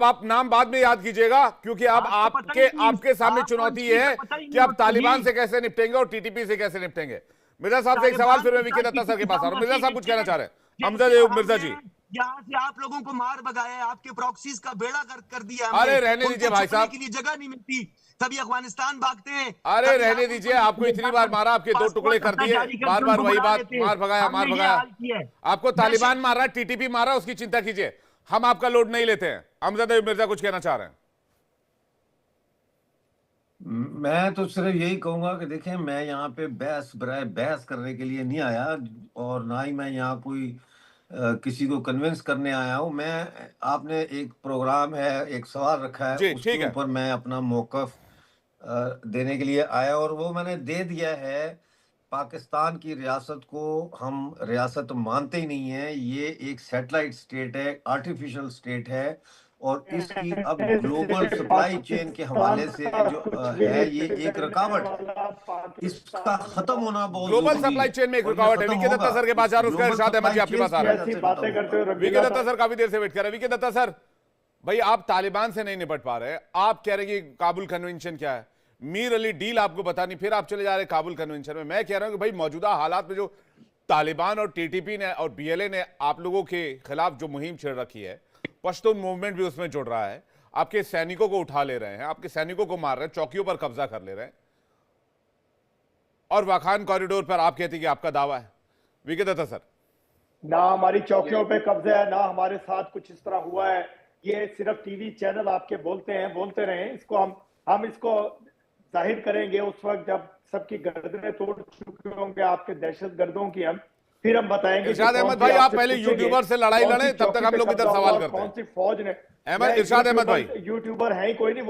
[SPEAKER 2] आप नाम बाद में याद कीजिएगा, क्योंकि अब आपके सामने चुनौती है कि आप तालिबान से कैसे निपटेंगे और टीटीपी से कैसे निपटेंगे। मिर्जा साहब से एक सवाल फिर मैं वीके दत्ता सर के पास आ रहा हूं। मिर्जा साहब कुछ कहना चाह रहे हैं? हमजा मिर्जा जी,
[SPEAKER 5] यहाँ से आप लोगों को मार भगाया, आपके प्रॉक्सीज का बेड़ा गर्क कर दिया।
[SPEAKER 2] अरे रहने दीजिए भाई साहब,
[SPEAKER 5] के लिए जगह नहीं मिलती, तभी अफगानिस्तान भागते हैं।
[SPEAKER 2] अरे रहने दीजिए, आपको इतनी बार मारा, आपके 2 टुकड़े कर दिए, बार बार वही बात, मार भगाया। आपको तालिबान मारा, टीटीपी मारा, उसकी चिंता कीजिए, हम आपका लोड नहीं लेते हैं। हमजा मिर्जा कुछ कहना चाह रहे हैं?
[SPEAKER 7] मैं तो सिर्फ यही कहूंगा कि देखें, मैं यहाँ पे बहस करने के लिए नहीं आया, और ना ही मैं यहाँ कोई किसी को कन्विंस करने आया हूं। मैं, आपने एक प्रोग्राम है, एक सवाल रखा है, उसके ऊपर मैं अपना मौकफ देने के लिए आया, और वो मैंने दे दिया है। पाकिस्तान की रियासत को हम रियासत मानते ही नहीं है, ये एक सैटेलाइट स्टेट है, आर्टिफिशियल स्टेट है, और इसकी अब ग्लोबल सप्लाई चेन के हवाले से जो है ये एक रुकावट, इसका खत्म होना बहुत
[SPEAKER 2] ग्लोबल सप्लाई चेन में एक रुकावट है। वीके दत्ता सर के पास जा रहा हूं, उसका इरशाद अहमद जी आपके पास आ रहा है। वीके दत्ता सर काफी देर से वेट कर रहे हैं। वीके दत्ता सर, भाई आप तालिबान से नहीं निपट पा रहे, आप कह रहे कि काबुल कन्वेंशन क्या है, मीर अली डील आपको पता नहीं, फिर आप चले जा रहे काबुल कन्वेंशन में। मैं कह रहा हूं कि भाई मौजूदा हालात में जो तालिबान और टीटीपी ने और बीएलए ने आप लोगों के खिलाफ जो मुहिम छेड़ रखी है, पश्तून मूवमेंट भी उसमें जुड़ रहा है, आपके सैनिकों को उठा ले रहे हैं, आपके सैनिकों को मार रहे हैं, चौकियों पर कब्जा कर ले रहे हैं, और वाखान कॉरिडोर पर आप कहते हैं कि आपका दावा है। वीके दत्ता सर,
[SPEAKER 6] ना हमारी चौकियों पे कब्जा है, ना हमारे साथ कुछ इस तरह हुआ है। ये सिर्फ टीवी चैनल आपके बोलते रहे। इसको हम इसको जाहिर करेंगे उस वक्त जब सबकी गर्दनें तोड़ चुके होंगे आपके दहशतगर्दों की, हम फिर हम बताएंगे।
[SPEAKER 2] इरशाद अहमद भाई, आप पहले यूट्यूबर से लड़ाई लड़े, तब तक हम लोग इधर सवाल करते हैं।
[SPEAKER 6] कौन सी फौज ने,
[SPEAKER 2] इरशाद अहमद भाई
[SPEAKER 6] यूट्यूबर है ही कोई नहीं,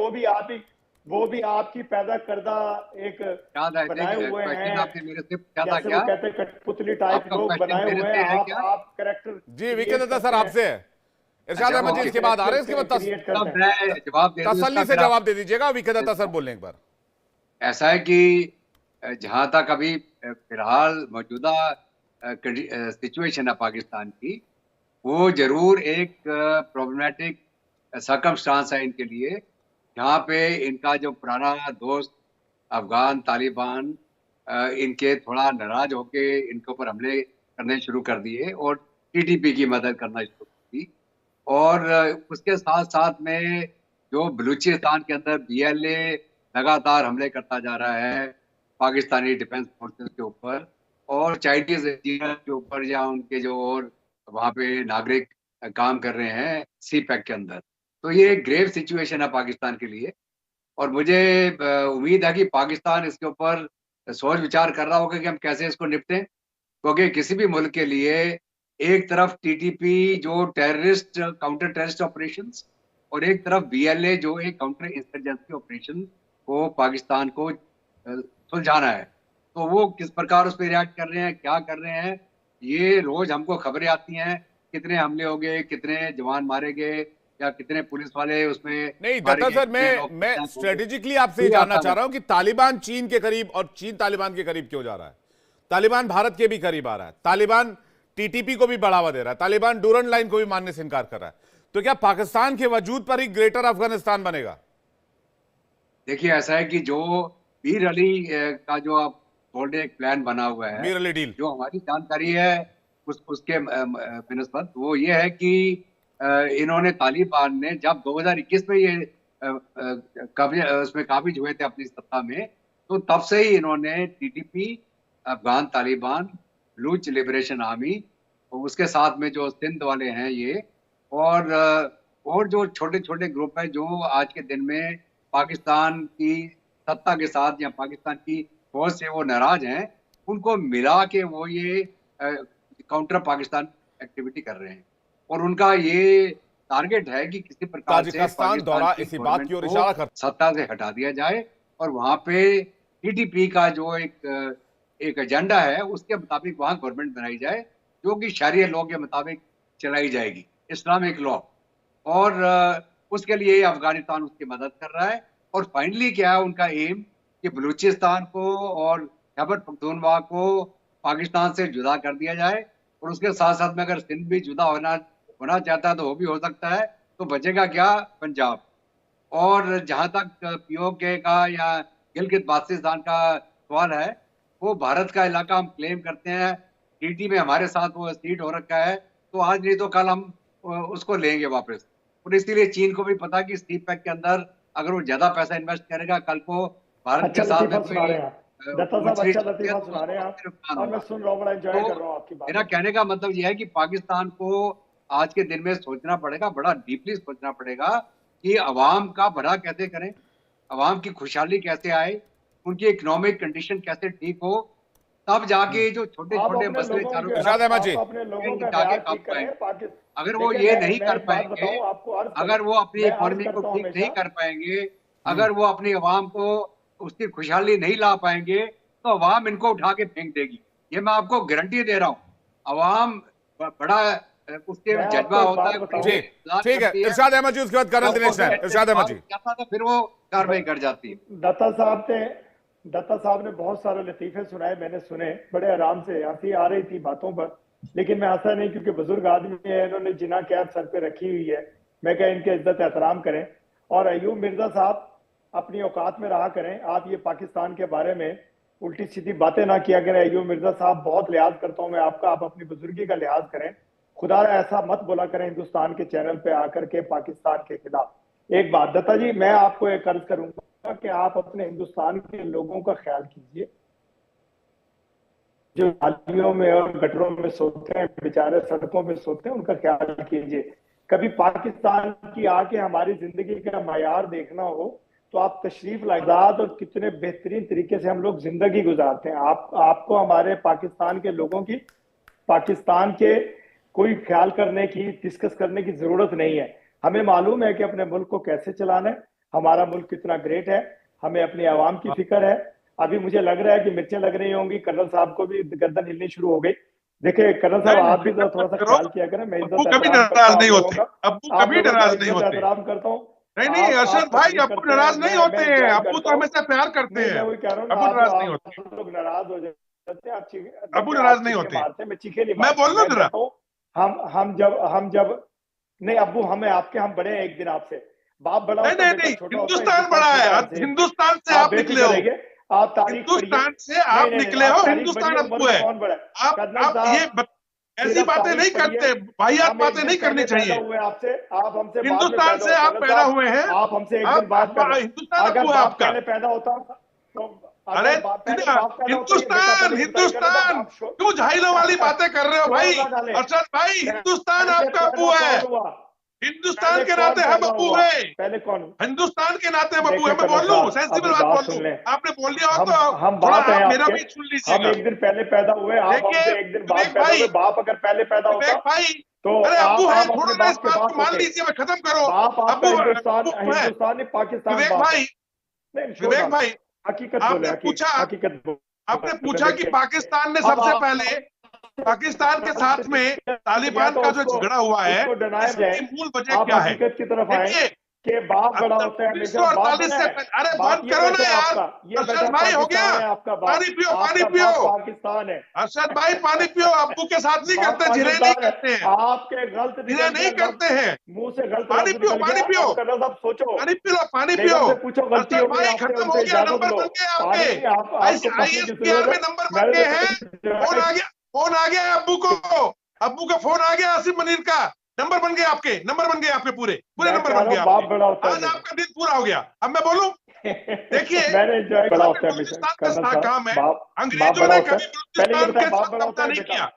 [SPEAKER 6] वो भी आपकी पैदा करदा एक बनाए हुए हैं,
[SPEAKER 1] आपने मेरे से पूछा था
[SPEAKER 6] जैसे
[SPEAKER 1] क्या?
[SPEAKER 6] वो कहते हैं कठपुतली टाइप लोग बनाए हुए हैं। आप कैरेक्टर
[SPEAKER 2] जी वीके दत्ता सर आपसे है, इरशाद अहमद जी इसके बाद आ रहे हैं, इसके बाद तसल्ली से जवाब दे दीजिएगा। वीके दत्ता सर बोलें एक बार।
[SPEAKER 1] ऐसा है कि जहां तक अभी फिलहाल मौजूदा सिचुएशन है पाकिस्तान की, वो जरूर एक प्रॉब्लमेटिक सर्कमस्टांस है इनके लिए, जहाँ पे इनका जो पुराना दोस्त अफगान तालिबान इनके थोड़ा नाराज होके इनके ऊपर हमले करने शुरू कर दिए और टीटीपी की मदद करना शुरू कर दी। और उसके साथ साथ में जो बलूचिस्तान के अंदर बीएलए लगातार हमले करता जा रहा है पाकिस्तानी डिफेंस फोर्सेस के ऊपर और चाइनीज इंजीनियर के ऊपर, या उनके जो और वहाँ पे नागरिक काम कर रहे हैं सीपैक के अंदर। तो ये एक ग्रेव सिचुएशन है पाकिस्तान के लिए, और मुझे उम्मीद है कि पाकिस्तान इसके ऊपर सोच विचार कर रहा होगा कि हम कैसे इसको निपटें, क्योंकि किसी भी मुल्क के लिए एक तरफ टीटीपी जो टेररिस्ट काउंटर टेररिस्ट ऑपरेशंस और एक तरफ बीएलए जो एक काउंटर इंसर्जेंसी ऑपरेशन को पाकिस्तान को सुलझाना है। तो वो किस प्रकार उस पर रिएक्ट कर रहे हैं, क्या कर रहे हैं, ये रोज हमको खबरें आती हैं, कितने हमले हो गए, कितने जवान मारे गए, या कितने पुलिस वाले उसमें
[SPEAKER 2] नहीं। दत्ता सर, मैं स्ट्रेटेजिकली आपसे ये जानना चाह रहा हूं कि तालिबान चीन के करीब और चीन तालिबान के करीब क्यों जा रहा है? तालिबान भारत के भी करीब आ रहा है, तालिबान टीटीपी को भी बढ़ावा दे रहा है, तालिबान डूरन लाइन को भी मानने से इनकार कर रहा है। तो क्या पाकिस्तान के वजूद पर ही ग्रेटर अफगानिस्तान बनेगा?
[SPEAKER 1] देखिए ऐसा है कि जो मीर अली का जो आप बोल रहे एक प्लान बना हुआ है,
[SPEAKER 2] मीर अली डील,
[SPEAKER 1] जो हमारी जानकारी है उसके बिनस्बत वो ये है कि इन्होंने तालिबान ने जब 2021 में ये उसमें काबिज हुए थे अपनी सत्ता में, तो तब से ही इन्होंने TTP, Afghan Taliban, Baloch liberation army और उसके साथ में जो सिंध वाले हैं ये, और जो छोटे छोटे ग्रुप है जो आज के दिन में पाकिस्तान की सत्ता के साथ या पाकिस्तान की फौज से वो नाराज हैं, उनको मिला के वो ये काउंटर पाकिस्तान एक्टिविटी कर रहे हैं। और उनका ये टारगेट है कि किसी प्रकार से
[SPEAKER 2] ताजिकिस्तान दौरा इसी बात की ओर इशारा कर
[SPEAKER 1] सत्ता से हटा दिया जाए और वहां पे टीटीपी का जो एक एजेंडा है उसके मुताबिक वहां गवर्नमेंट बनाई जाए, जो कि शरिया लॉ के मुताबिक चलाई जाएगी, इस्लामिक लॉ। और उसके लिए अफगानिस्तान उसकी मदद कर रहा है। और फाइनली क्या है उनका एम कि बलूचिस्तान को और खैबर पख्तूनख्वा को पाकिस्तान से जुदा कर दिया जाए, और उसके साथ साथ में अगर सिंध भी जुदा होना चाहता है तो वो भी हो सकता है, तो बचेगा क्या? पंजाब। और जहां तक पीओके का या गिलगित बाल्टिस्तान का सवाल है, वो भारत का इलाका हम क्लेम करते हैं, टीटी में हमारे साथ वो सीट हो रखा है, तो आज नहीं तो कल हम उसको लेंगे वापस। और इसीलिए चीन को भी पता कि सीपैक के अंदर अगर वो ज्यादा पैसा इन्वेस्ट करेगा, कल को भारत के साथ में मेरा कहने का मतलब यह है कि पाकिस्तान को आज के दिन में सोचना पड़ेगा, बड़ा डीपली सोचना पड़ेगा कि अवाम का भला कैसे करें, अवाम की खुशहाली कैसे आए, उनकी इकोनॉमिक कंडीशन कैसे ठीक हो, तब जाके जो छोटे छोटे मसले अगर वो ये नहीं कर पाएंगे, अगर वो अपनी इकोनॉमी को ठीक नहीं कर पाएंगे, अगर वो अपनी अवाम को उसकी खुशहाली नहीं ला पाएंगे, तो अवाम इनको उठा के फेंक देगी। ये मैं आपको गारंटी दे रहा हूँ। अवाम बड़ा उसके जज्बा होता है।
[SPEAKER 2] ठीक है, इरशाद अहमद जी, उसके बाद कर्नल दिनेश नायक। इरशाद अहमद जी,
[SPEAKER 1] फिर वो कार्रवाई कर जाती है।
[SPEAKER 6] दत्ता साहब ने बहुत सारे लतीफे सुनाए, मैंने सुने बड़े आराम से, हंसी आ रही थी बातों पर, लेकिन मैं हंसा नहीं क्योंकि बुजुर्ग आदमी है, इन्होंने जिना कैद सर पे रखी हुई है। मैं क्या इनके इज्जत एहतराम करें। और अयूब मिर्जा साहब अपनी औकात में रहा करें, आप ये पाकिस्तान के बारे में उल्टी सीधी बातें ना किया करें। अयूब मिर्जा साहब बहुत लिहाज करता हूं मैं आपका, आप अपनी बुजुर्गी का लिहाज करें, खुदा ऐसा मत बोला करें हिंदुस्तान के चैनल पे आकर के पाकिस्तान के खिलाफ। एक बात दत्ता जी, मैं आपको एक अर्ज करूंगा कि आप अपने हिंदुस्तान के लोगों का ख्याल कीजिए, जो नालियों में और गटरों में सोते हैं, बेचारे सड़कों पे सोते हैं, उनका ख्याल कीजिए। कभी पाकिस्तान की आके हमारी जिंदगी का मायार देखना हो तो आप तशरीफ लाइजाद और कितने बेहतरीन तरीके से हम लोग जिंदगी गुजारते हैं। आपको हमारे पाकिस्तान के लोगों की, पाकिस्तान के कोई ख्याल करने की, डिस्कस करने की जरूरत नहीं है। हमें मालूम है कि अपने मुल्क को कैसे चलाना है, हमारा मुल्क कितना ग्रेट है, हमें अपनी आवाम की फिक्र है। अभी मुझे लग रहा है कि मिर्चें लग रही होंगी, कर्नल साहब को भी गर्दन हिलनी शुरू हो गई। देखिए कर्नल साहब, आप भी थोड़ा सा ख्याल किया करें। मैं
[SPEAKER 4] अब्बू कभी नाराज नहीं होते, अब्बू कभी नाराज नहीं होते।
[SPEAKER 6] एहतराम करता हूँ।
[SPEAKER 4] नहीं अरशद भाई, अब्बू नाराज नहीं होते हैं, अब्बू तो हमेशा प्यार करते हैं,
[SPEAKER 6] मैं वही कह रहा हूँ,
[SPEAKER 4] अब्बू नाराज नहीं होते,
[SPEAKER 6] लोग नाराज हो जाते हैं,
[SPEAKER 4] अब्बू नाराज नहीं होते।
[SPEAKER 6] मैं चीखे नहीं,
[SPEAKER 4] मैं बोल रहा हूँ जरा,
[SPEAKER 6] हम जब नहीं अब्बू, हम बड़े हैं एक दिन आपसे, बाप बड़ा
[SPEAKER 4] नहीं हिंदुस्तान बड़ा है, हिंदुस्तान से आप निकले हो,
[SPEAKER 6] आप तारीख
[SPEAKER 4] हिंदुस्तान से आप निकले हो, हिंदुस्तान अब्बू है। आप ये ऐसी बातें नहीं करते, वाहियात बातें नहीं करनी चाहिए। हिंदुस्तान से आप पैदा हुए हैं,
[SPEAKER 6] आप हमसे एक दिन बात कर,
[SPEAKER 4] हिंदुस्तान अब्बू है आपका।
[SPEAKER 6] पैदा होता तो
[SPEAKER 4] अरे हिंदुस्तान क्यों झाइलों वाली बातें कर रहे हो भाई अरशद भाई? हिंदुस्तान आपका अब्बू है, हिंदुस्तान के नाते हम अब्बू है,
[SPEAKER 6] पहले कौन?
[SPEAKER 4] हिंदुस्तान के नाते हम अब्बू है। मैं बोल लूं, सेंसिबल बात बोल लूं, आपने बोल दिया हो तो
[SPEAKER 6] हम
[SPEAKER 4] थोड़ा
[SPEAKER 6] बात है,
[SPEAKER 4] आप मेरा भी सुन लीजिएगा।
[SPEAKER 6] हम एक दिन पहले पैदा हुए, आप हमसे एक दिन बाद पैदा हुए। बाप अगर पहले पैदा होता
[SPEAKER 4] भाई
[SPEAKER 6] तो
[SPEAKER 4] अरे अब्बू है, थोड़ा ना इस
[SPEAKER 6] के
[SPEAKER 4] बात
[SPEAKER 6] बात
[SPEAKER 4] को मान
[SPEAKER 6] होते।
[SPEAKER 4] लीजिए, मैं खत्म करो।
[SPEAKER 6] बाप आपका
[SPEAKER 4] अब्बू
[SPEAKER 6] हिंदुस्तान नहीं पाकिस्तान।
[SPEAKER 4] विवेक
[SPEAKER 6] बाप
[SPEAKER 4] भाई,
[SPEAKER 6] नहीं,
[SPEAKER 4] विवेक भाई,
[SPEAKER 6] हकीकत
[SPEAKER 4] आपने
[SPEAKER 6] बोले,
[SPEAKER 4] पूछा,
[SPEAKER 6] हकीकत बोले।
[SPEAKER 4] आपने पूछा कि पाकिस्तान ने सबसे पहले, पाकिस्तान के साथ में तालिबान का जो झगड़ा हुआ है, इसकी मूल वजह क्या है?
[SPEAKER 6] हकीकत की तरफ आए कि बाप बड़ा होता है हमेशा।
[SPEAKER 4] 1948 से पहले, अरे बंद करो ना यार, अरशद भाई हो गया, पानी पियो, पानी पियो,
[SPEAKER 6] पाकिस्तान है।
[SPEAKER 4] अरशद भाई पानी पियो, अब्बू के साथ नहीं करते, झिरे नहीं करते हैं,
[SPEAKER 6] आपके गलत
[SPEAKER 4] झिरे नहीं करते हैं,
[SPEAKER 6] मुंह से गलत।
[SPEAKER 4] पानी पियो, पानी पियो,
[SPEAKER 6] सोचो,
[SPEAKER 4] पानी पियो, पानी पियो।
[SPEAKER 6] पूछो गलती हो
[SPEAKER 4] भाई खत्म हो गया, नंबर बन गए आपके, ISPR में नंबर बन गए हैं, फोन आ गया, फोन आ गया अब्बू को, अब्बू का फोन आ गया, आसिफ मनीर का नंबर बन गए आपके, नंबर बन गए आपके, पूरे नंबर बन गए आपके। आज आपका दिन पूरा हो गया। अब मैं बोलूं, देखिए बलूचिस्तान का काम है, अंग्रेजों ने कभी बलूचिस्तान के साथ कब्जा नहीं किया,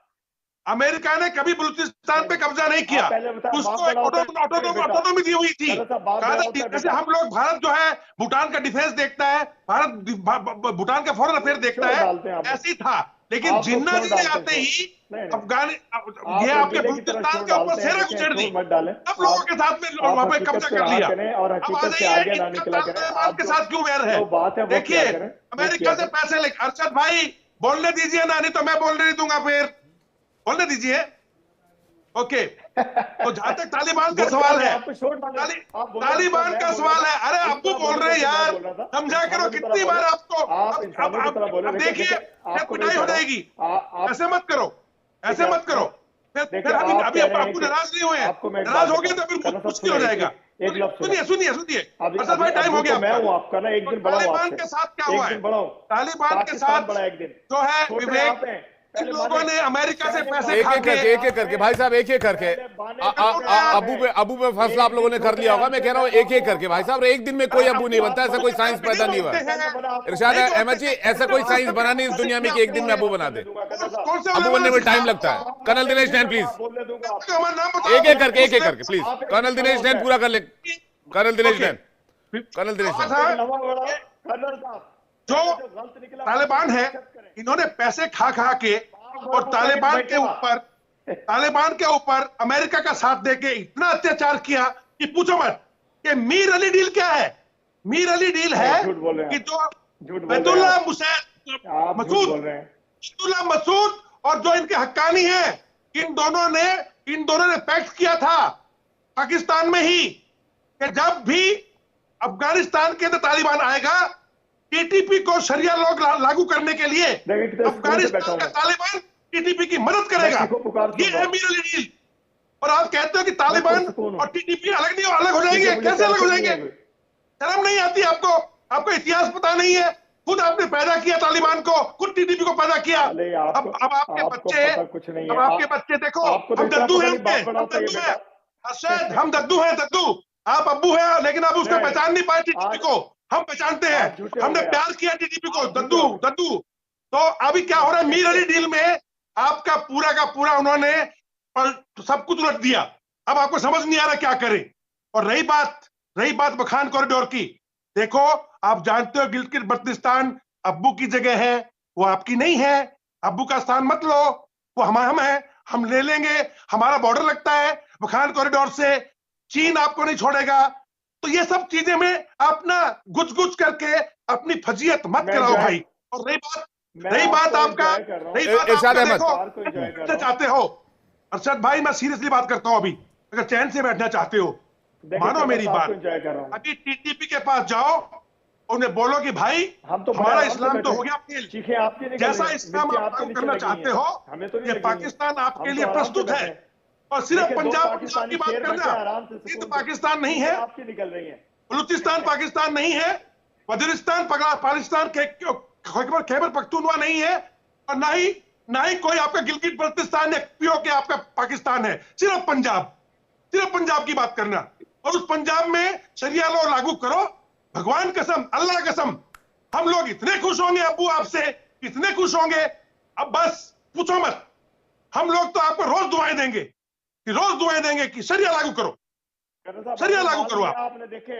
[SPEAKER 4] अमेरिका ने कभी बलूचिस्तान पे कब्जा नहीं किया, उसको ऑटोनॉमी दी हुई थी। जैसे हम लोग, भारत जो है भूटान का डिफेंस देखता है, भारत भूटान का फॉरेन अफेयर देखता है, ऐसी था। लेकिन जिन्ना जी ने आते ही अफगान, ये आपके बलूचिस्तान के ऊपर सेना गुजर दी, सब लोगों के साथ में वहां पे कब्जा कर लिया। अब आ जाइए, तालिबान के साथ क्यों वैर है? देखिए, अमेरिका से पैसे ले, अरशद भाई बोलने दीजिए ना, नहीं तो मैं बोलने नहीं दूंगा, फिर बोलने दीजिए। ओके, तो जहां तक तालिबान का सवाल है, तालिबान का सवाल है, अरे अब्बू बोल रहे हैं यार, समझा करो कितनी बार आपको। अब देखिए पिटाई हो जाएगी, ऐसे मत करो, ऐसे मत करो। फिर अभी अब्बू नाराज नहीं हुए हैं, नाराज हो गए तो फिर मुश्किल हो जाएगा। सुनिए अरशद भाई, टाइम हो गया
[SPEAKER 6] आपका ना। एक दिन
[SPEAKER 4] तालिबान के साथ क्या हुआ है? तालिबान के साथ जो है विवेक, इन लोगों ने अमेरिका से पैसे
[SPEAKER 2] एक एक करके भाई साहब, एक एक करके अबू पे फैसला आप लोगों ने कर लिया होगा। मैं कह रहा हूँ एक एक करके भाई साहब, एक दिन में कोई अबू नहीं बनता, ऐसा कोई साइंस पैदा नहीं हुआ। इरशाद अहमद जी, ऐसा कोई साइंस बना नहीं इस दुनिया में कि एक दिन में अबू बना दे। अबू बनने में टाइम लगता है। कर्नल दिनेश नैन प्लीज, एक एक करके प्लीज, कर्नल दिनेश नैन पूरा कर ले। कर्नल दिनेश नैन, कर्नल दिनेश नैन।
[SPEAKER 4] जो तालिबान है, इन्होंने पैसे खा के और तालिबान के ऊपर अमेरिका का साथ देके इतना अत्याचार किया कि पूछो मत। कि मीर अली डील क्या है? मीर अली डील है कि जो अब्दुल्ला मसूद और जो इनके हक्कानी हैं, इन दोनों ने पैक्ट किया था पाकिस्तान में ही कि जब भी अफगानिस्तान के अंदर तालिबान आएगा, टीटीपी को शरिया लॉ लागू करने के लिए अफगानिस्तान का तालिबान टीटीपी की मदद करेगा। ये है मीर अली डील। और आप कहते हो कि तालिबान और टीटीपी अलग हो जाएंगे। कैसे अलग हो जाएंगे? शर्म नहीं आती आपको? आपको इतिहास पता नहीं है? खुद आपने पैदा किया तालिबान को, खुद टीटीपी को पैदा किया। अब आपके बच्चे देखो, हम दद्दू हैं, हम दद्दू हैं, दद्दू। आप अब्बू हैं, लेकिन आप उसको पहचान नहीं पाए टीटीपी को। हम पहचानते हैं, हमने प्यार किया टीटीपी को। दद्दू दद्दू। तो अभी क्या हो रहा है? मीर अली डील में आपका पूरा का पूरा उन्होंने सब कुछ उलट दिया। अब आपको समझ नहीं आ रहा क्या करें। और रही बात वखान कॉरिडोर की, देखो आप जानते हो गिलगित बल्तिस्तान अब्बू की जगह है, वो आपकी नहीं है। अब्बू का स्थान मत लो, वो हम है, हम ले लेंगे। हमारा बॉर्डर लगता है वखान कॉरिडोर से, चीन आपको नहीं छोड़ेगा। तो ये सब चीजें में आप ना गुच करके अपनी फजीयत मत कराओ भाई। और रही बात आपका देखो चाहते हो अरशद भाई, मैं सीरियसली बात करता हूं। अभी अगर चैन से बैठना चाहते हो, मानो मेरी बात, अभी टीटीपी के पास जाओ, उन्हें बोलो कि भाई हमारा इस्लाम तो हो गया फेल, जैसा इस्लाम आप करना चाहते हो ये पाकिस्तान आपके लिए प्रस्तुत है। और सिर्फ पंजाब की बात करना, सिर्फ पाकिस्तान नहीं है, बलूचिस्तान पाकिस्तान नहीं है, वजीरिस्तान पाकिस्तान, खैबर पख्तूनवा नहीं है, और ना ही कोई आपका गिलगित बल्तिस्तान या पीओके आपका पाकिस्तान है। सिर्फ पंजाब की बात करना, और उस पंजाब में शरिया लॉ लागू करो। भगवान कसम, अल्लाह कसम, हम लोग इतने खुश होंगे अब्बू आपसे, इतने खुश होंगे, अब बस पूछो मत। हम लोग तो आपको रोज दुआएं देंगे कि शरिया लागू करो, शरिया लागू करो।
[SPEAKER 6] आपने देखे,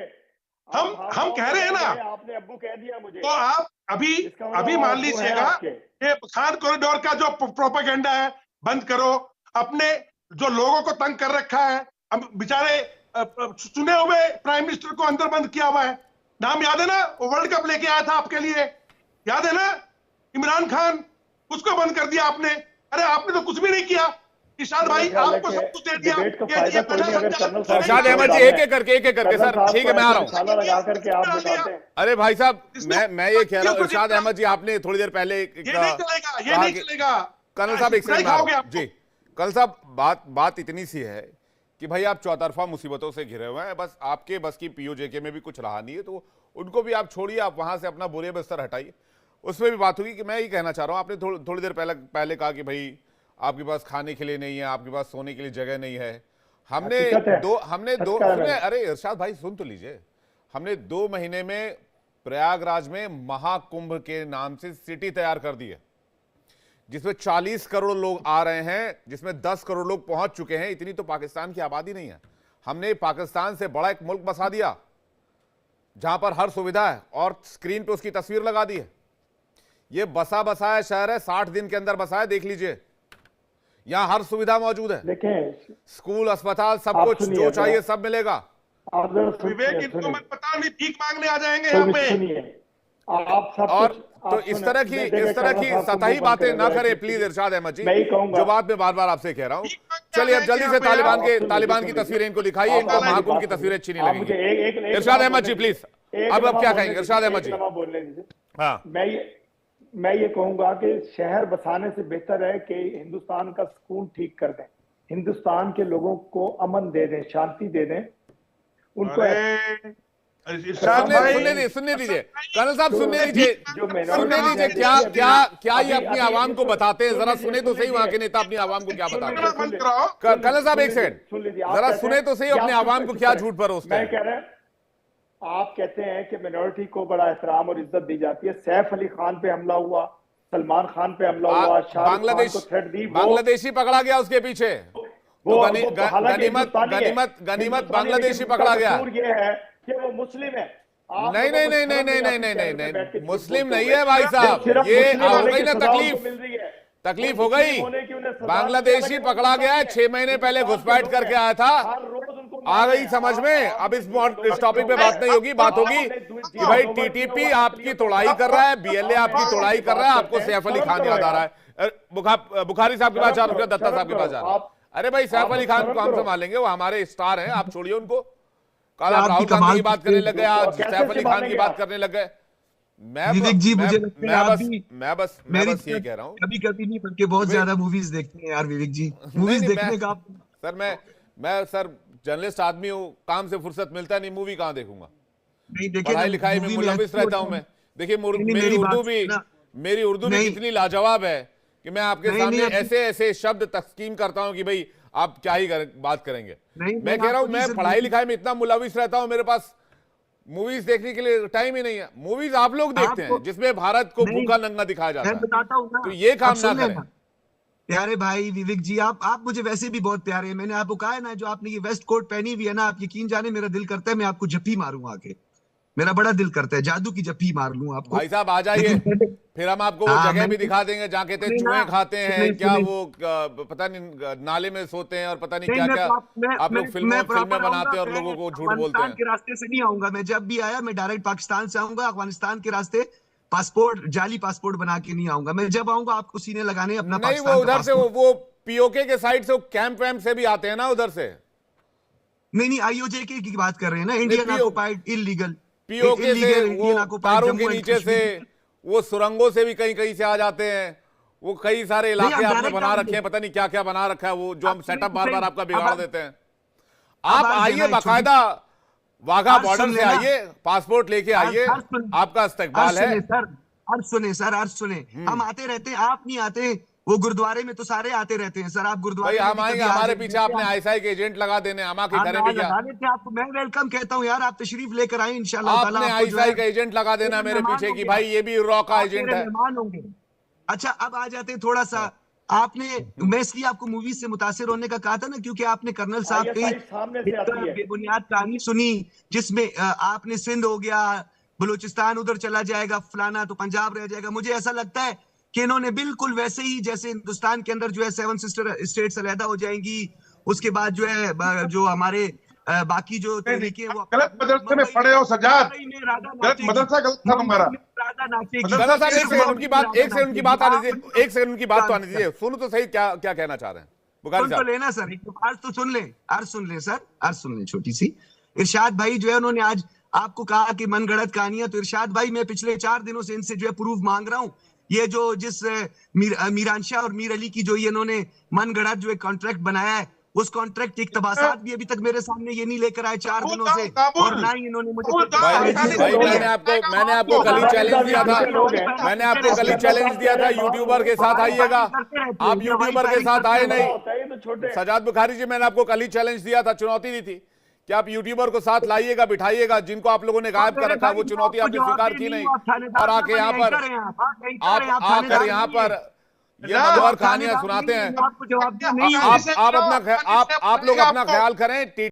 [SPEAKER 4] हम कह रहे हैं ना,
[SPEAKER 6] आपने अब्बू कह दिया मुझे।
[SPEAKER 4] तो आप अभी मान लीजिएगा कि खान कॉरिडोर का जो प्रोपेगेंडा है बंद करो। अपने जो लोगों को तंग कर रखा है, अब बेचारे चुने हुए प्राइम मिनिस्टर को अंदर बंद किया हुआ है। नाम याद है ना, वो वर्ल्ड कप लेके आया था आपके लिए, याद है ना, इमरान खान, उसको बंद कर दिया आपने। अरे आपने तो कुछ भी नहीं किया। इरशाद भाई आपको सब कुछ दे दिया।
[SPEAKER 2] इरशाद अहमद जी एक करके सर, ठीक है मैं आ रहा हूँ। अरे भाई साहब, मैं ये कह रहा हूँ, इरशाद अहमद जी आपने थोड़ी देर पहले
[SPEAKER 4] ये नहीं चलेगा।
[SPEAKER 2] कर्नल साहब एक सेकंड जी, कर्नल साहब बात इतनी सी है कि भाई आप चौतरफा मुसीबतों से घिरे हुए हैं, बस आपके बस की पीओजेके में भी कुछ रहा नहीं है, तो उनको भी आप छोड़िए, आप वहां से अपना बुरे बस्तर हटाइए। उसमें भी बात हुई कि मैं ये कहना चाह रहा हूँ, आपने थोड़ी देर पहले कहा कि भाई आपके पास खाने के लिए नहीं है, आपके पास सोने के लिए जगह नहीं है। हमने दो अरे इरशाद भाई सुन तो लीजिए, हमने 2 महीने में प्रयागराज में महाकुंभ के नाम से सिटी तैयार कर दी है, जिसमें 40 करोड़ लोग आ रहे हैं, जिसमें 10 करोड़ लोग पहुंच चुके हैं। इतनी तो पाकिस्तान की आबादी नहीं है। हमने पाकिस्तान से बड़ा एक मुल्क बसा दिया जहां पर हर सुविधा है, और स्क्रीन पे उसकी तस्वीर लगा दी है। ये बसाया शहर है, 60 दिन के अंदर बसाया, देख लीजिए। यहाँ हर सुविधा मौजूद है,
[SPEAKER 6] देखें,
[SPEAKER 2] स्कूल, अस्पताल, सब कुछ जो चाहिए सब मिलेगा।
[SPEAKER 4] विवेक, इनको मत पता नहीं, भीख मांगने आ जाएंगे यहाँ पे।
[SPEAKER 6] आप सब
[SPEAKER 2] और तो इस तरह की सतही बातें ना करें प्लीज इरशाद अहमद जी, जो बात मैं बार आपसे कह रहा हूँ। चलिए अब जल्दी से तालिबान की तस्वीरें इनको दिखाइए, इनको महाकुंभ की तस्वीरें अच्छी नहीं लगेंगी। इरशाद अहमद जी प्लीज, अब क्या कहेंगे इरशाद अहमद जी? हाँ,
[SPEAKER 6] मैं ये कहूंगा कि शहर बसाने से बेहतर है कि हिंदुस्तान का सुकून ठीक कर दें, हिंदुस्तान के लोगों को अमन दे दें, शांति दे दें उनको।
[SPEAKER 2] सुनने दीजिए कर्नल साहब, सुनने दीजिए क्या ये अपनी आवाम को बताते हैं, जरा सुने तो सही वहां के नेता अपनी आवाम को क्या बताते हैं। कर्नल साहब एक सेकंड, जरा सुने तो सही अपने आवाम को क्या झूठ भरोसते हैं।
[SPEAKER 6] मैं कह रहा हूं, आप कहते हैं कि मिनॉरिटी को बड़ा एहतराम और इज्जत दी जाती है। सैफ अली खान पे हमला हुआ, सलमान खान पे हमला हुआ, शाहरुख खान को थ्रेट दी,
[SPEAKER 2] बांग्लादेशी पकड़ा गया उसके पीछे, गनीमत बांग्लादेशी पकड़ा गया।
[SPEAKER 6] ये है कि वो मुस्लिम है।
[SPEAKER 2] नहीं, मुस्लिम नहीं है भाई साहब, ये हो गई ना तकलीफ हो गई। बांग्लादेशी पकड़ा गया है, 6 महीने पहले घुसपैठ करके आया था, आ गई समझ में। अब इस टॉपिक पे बात नहीं होगी, बात होगी कि भाई टीटीपी आपकी तोड़ाई कर रहा है, बीएलए आपकी तोड़ाई कर रहा है, आपको सैफ अली खान याद आ रहा है। बुखारी साहब के पास जा रहा, दत्ता साहब के पास जा रहा। अरे भाई सैफ अली खान को हम संभालेंगे, वो हमारे स्टार हैं, आप छोड़िए उनको। कल आप राहुल गांधी की बात करने लग गए, आज सैफ अली खान की बात करने लग गए।
[SPEAKER 3] विवेक जी, मुझे लगता है
[SPEAKER 2] मैं बस ये कह रहा हूँ,
[SPEAKER 3] कभी नहीं, बल्कि बहुत ज्यादा मूवीज देखते हैं यार विवेक जी। मूवीज देखने का
[SPEAKER 2] सर मैं सर जर्नलिस्ट आदमी हूँ, काम से फुर्सत मिलता नहीं, मूवी कहाँ देखूंगा?
[SPEAKER 5] नहीं देखिए,
[SPEAKER 2] पढ़ाई लिखाई में मुलविस रहता हूँ मैं। देखिए मेरी उर्दू भी कितनी लाजवाब है कि मैं आपके सामने ऐसे ऐसे शब्द तस्कीम करता हूँ कि भाई आप क्या ही बात करेंगे। मैं कह रहा हूँ मैं पढ़ाई लिखाई में इतना मुलविस रहता हूँ, मेरे पास मूवीज देखने के लिए टाइम ही नहीं है। मूवीज आप लोग देखते हैं जिसमें भारत को भूखा नंगा दिखाया जाता है, तो ये काम ना करें।
[SPEAKER 5] प्यारे भाई विवेक जी, आप मुझे वैसे भी बहुत प्यारे हैं। मैंने आपको कहा है ना, जो आपने ये वेस्ट कोट पहनी हुई है ना, आप यकीन जाने मेरा दिल करता है मैं आपको जप्पी मारूं आके। मेरा बड़ा दिल करता है जादू की जप्पी मार लूं आपको।
[SPEAKER 2] भाई साहब आ जाइए, फिर हम आपको वो जगह भी दिखा देंगे जहाँ कहते हैं चूहे खाते हैं, क्या वो पता नहीं नाले में सोते हैं और पता नहीं क्या क्या आप लोग फिल्में बनाते हैं और लोगों को झूठ बोलते हैं।
[SPEAKER 5] के रास्ते से नहीं आऊंगा मैं, जब भी आया मैं डायरेक्ट पाकिस्तान से आऊंगा, अफगानिस्तान के रास्ते पासपोर्ट जाली पासपोर्ट बना के नहीं आऊंगा मैं। जब आऊंगा आपको सीने लगाने अपना
[SPEAKER 2] नहीं, वो उधर से वो पीओके के साइड से कैंप वैम्प से भी आते हैं ना उधर से।
[SPEAKER 5] नहीं आईओजे की बात कर रहे हैं ना, इंडियन ऑक्युपाइड इलीगल
[SPEAKER 2] पीओके से, वो तारों के नीचे से, वो सुरंगों से भी कहीं कहीं से आ जाते हैं। वो कई सारे इलाके आपने बना रखे हैं, पता नहीं क्या क्या बना रखा है, वो जो हम सेटअप बार बार आपका बिगाड़ देते हैं। आप आइए बाकायदा वाघा बॉर्डर से आइए, पासपोर्ट लेके आइए, आपका इस्तकबाल है।
[SPEAKER 5] अर्ज सुने, हम आते रहते हैं, आप नहीं आते। वो गुरुद्वारे में तो सारे आते रहते हैं सर, आप गुरुद्वारे
[SPEAKER 2] हम आएंगे, हमारे पीछे आपने आईएसआई के एजेंट लगा देने, हम आके करेंगे क्या?
[SPEAKER 5] आपको मैं वेलकम कहता हूँ यार, आप तशरीफ लेकर आए इंशाल्लाह।
[SPEAKER 2] आपने आईएसआई का एजेंट लगा देना मेरे पीछे कि भाई ये भी रॉ का एजेंट है।
[SPEAKER 5] अच्छा अब आ जाते हैं थोड़ा सा, आपने मैं इसलिए आपको मूवी से मुतासिर होने का कहा था ना, क्योंकि आपने कर्नल साहब की बेबुनियाद कहानी सुनी जिसमें आपने सिंध हो गया, बलूचिस्तान उधर चला जाएगा, फलाना तो पंजाब रह जाएगा। मुझे ऐसा लगता है कि इन्होंने बिल्कुल वैसे ही जैसे हिंदुस्तान के अंदर जो है 7 सिस्टर स्टेट्स अलहदा हो जाएंगी, उसके बाद जो है जो हमारे बाकी जो तरीके वो
[SPEAKER 4] गलत मदरसे में पढ़े हो सजाद, गलत मदरसा गलत था तुम्हारा।
[SPEAKER 2] उनकी बात एक सेकंड उनकी बात आने दीजिए, एक सेकंड उनकी बात तो आने दीजिए, सुनो तो सही क्या क्या कहना चाह रहे हैं बुखारी साहब।
[SPEAKER 5] तो लेना सर, अर्ज तो सुन ले, अर्ज सुन ले छोटी सी। इरशाद भाई जो है उन्होंने आज आपको कहा कि मनगढ़ंत कहानियां, तो इरशाद भाई मैं पिछले 4 दिनों से इनसे जो है प्रूफ मांग रहा हूँ। ये जो जिस मीरांशाह और मीर अली की जो ये इन्होंने मनगढ़ंत जो एक कॉन्ट्रैक्ट बनाया है, उस कॉन्ट्रैक्ट के इकतबासात भी अभी तक मेरे सामने ये नहीं लेकर आए 4 दिनों से, और ना ही इन्होंने मुझे
[SPEAKER 2] मैंने आपको कल ही चैलेंज दिया था, मैंने आपको कल ही चैलेंज दिया था, यूट्यूबर के साथ आइएगा, आप यूट्यूबर के साथ आए नहीं। सजाद बुखारी जी, मैंने आपको कल ही चैलेंज दिया था, चुनौती दी थी कि आप यूट्यूबर को साथ लाइएगा, बिठाइएगा, जिनको आप लोगों ने गायब कर रखा, वो चुनौती आपने स्वीकार की नहीं, और आके यहाँ पर आप आकर यहाँ पर ये मधुर कहानियां सुनाते हैं। आप लोग अपना ख्याल करें।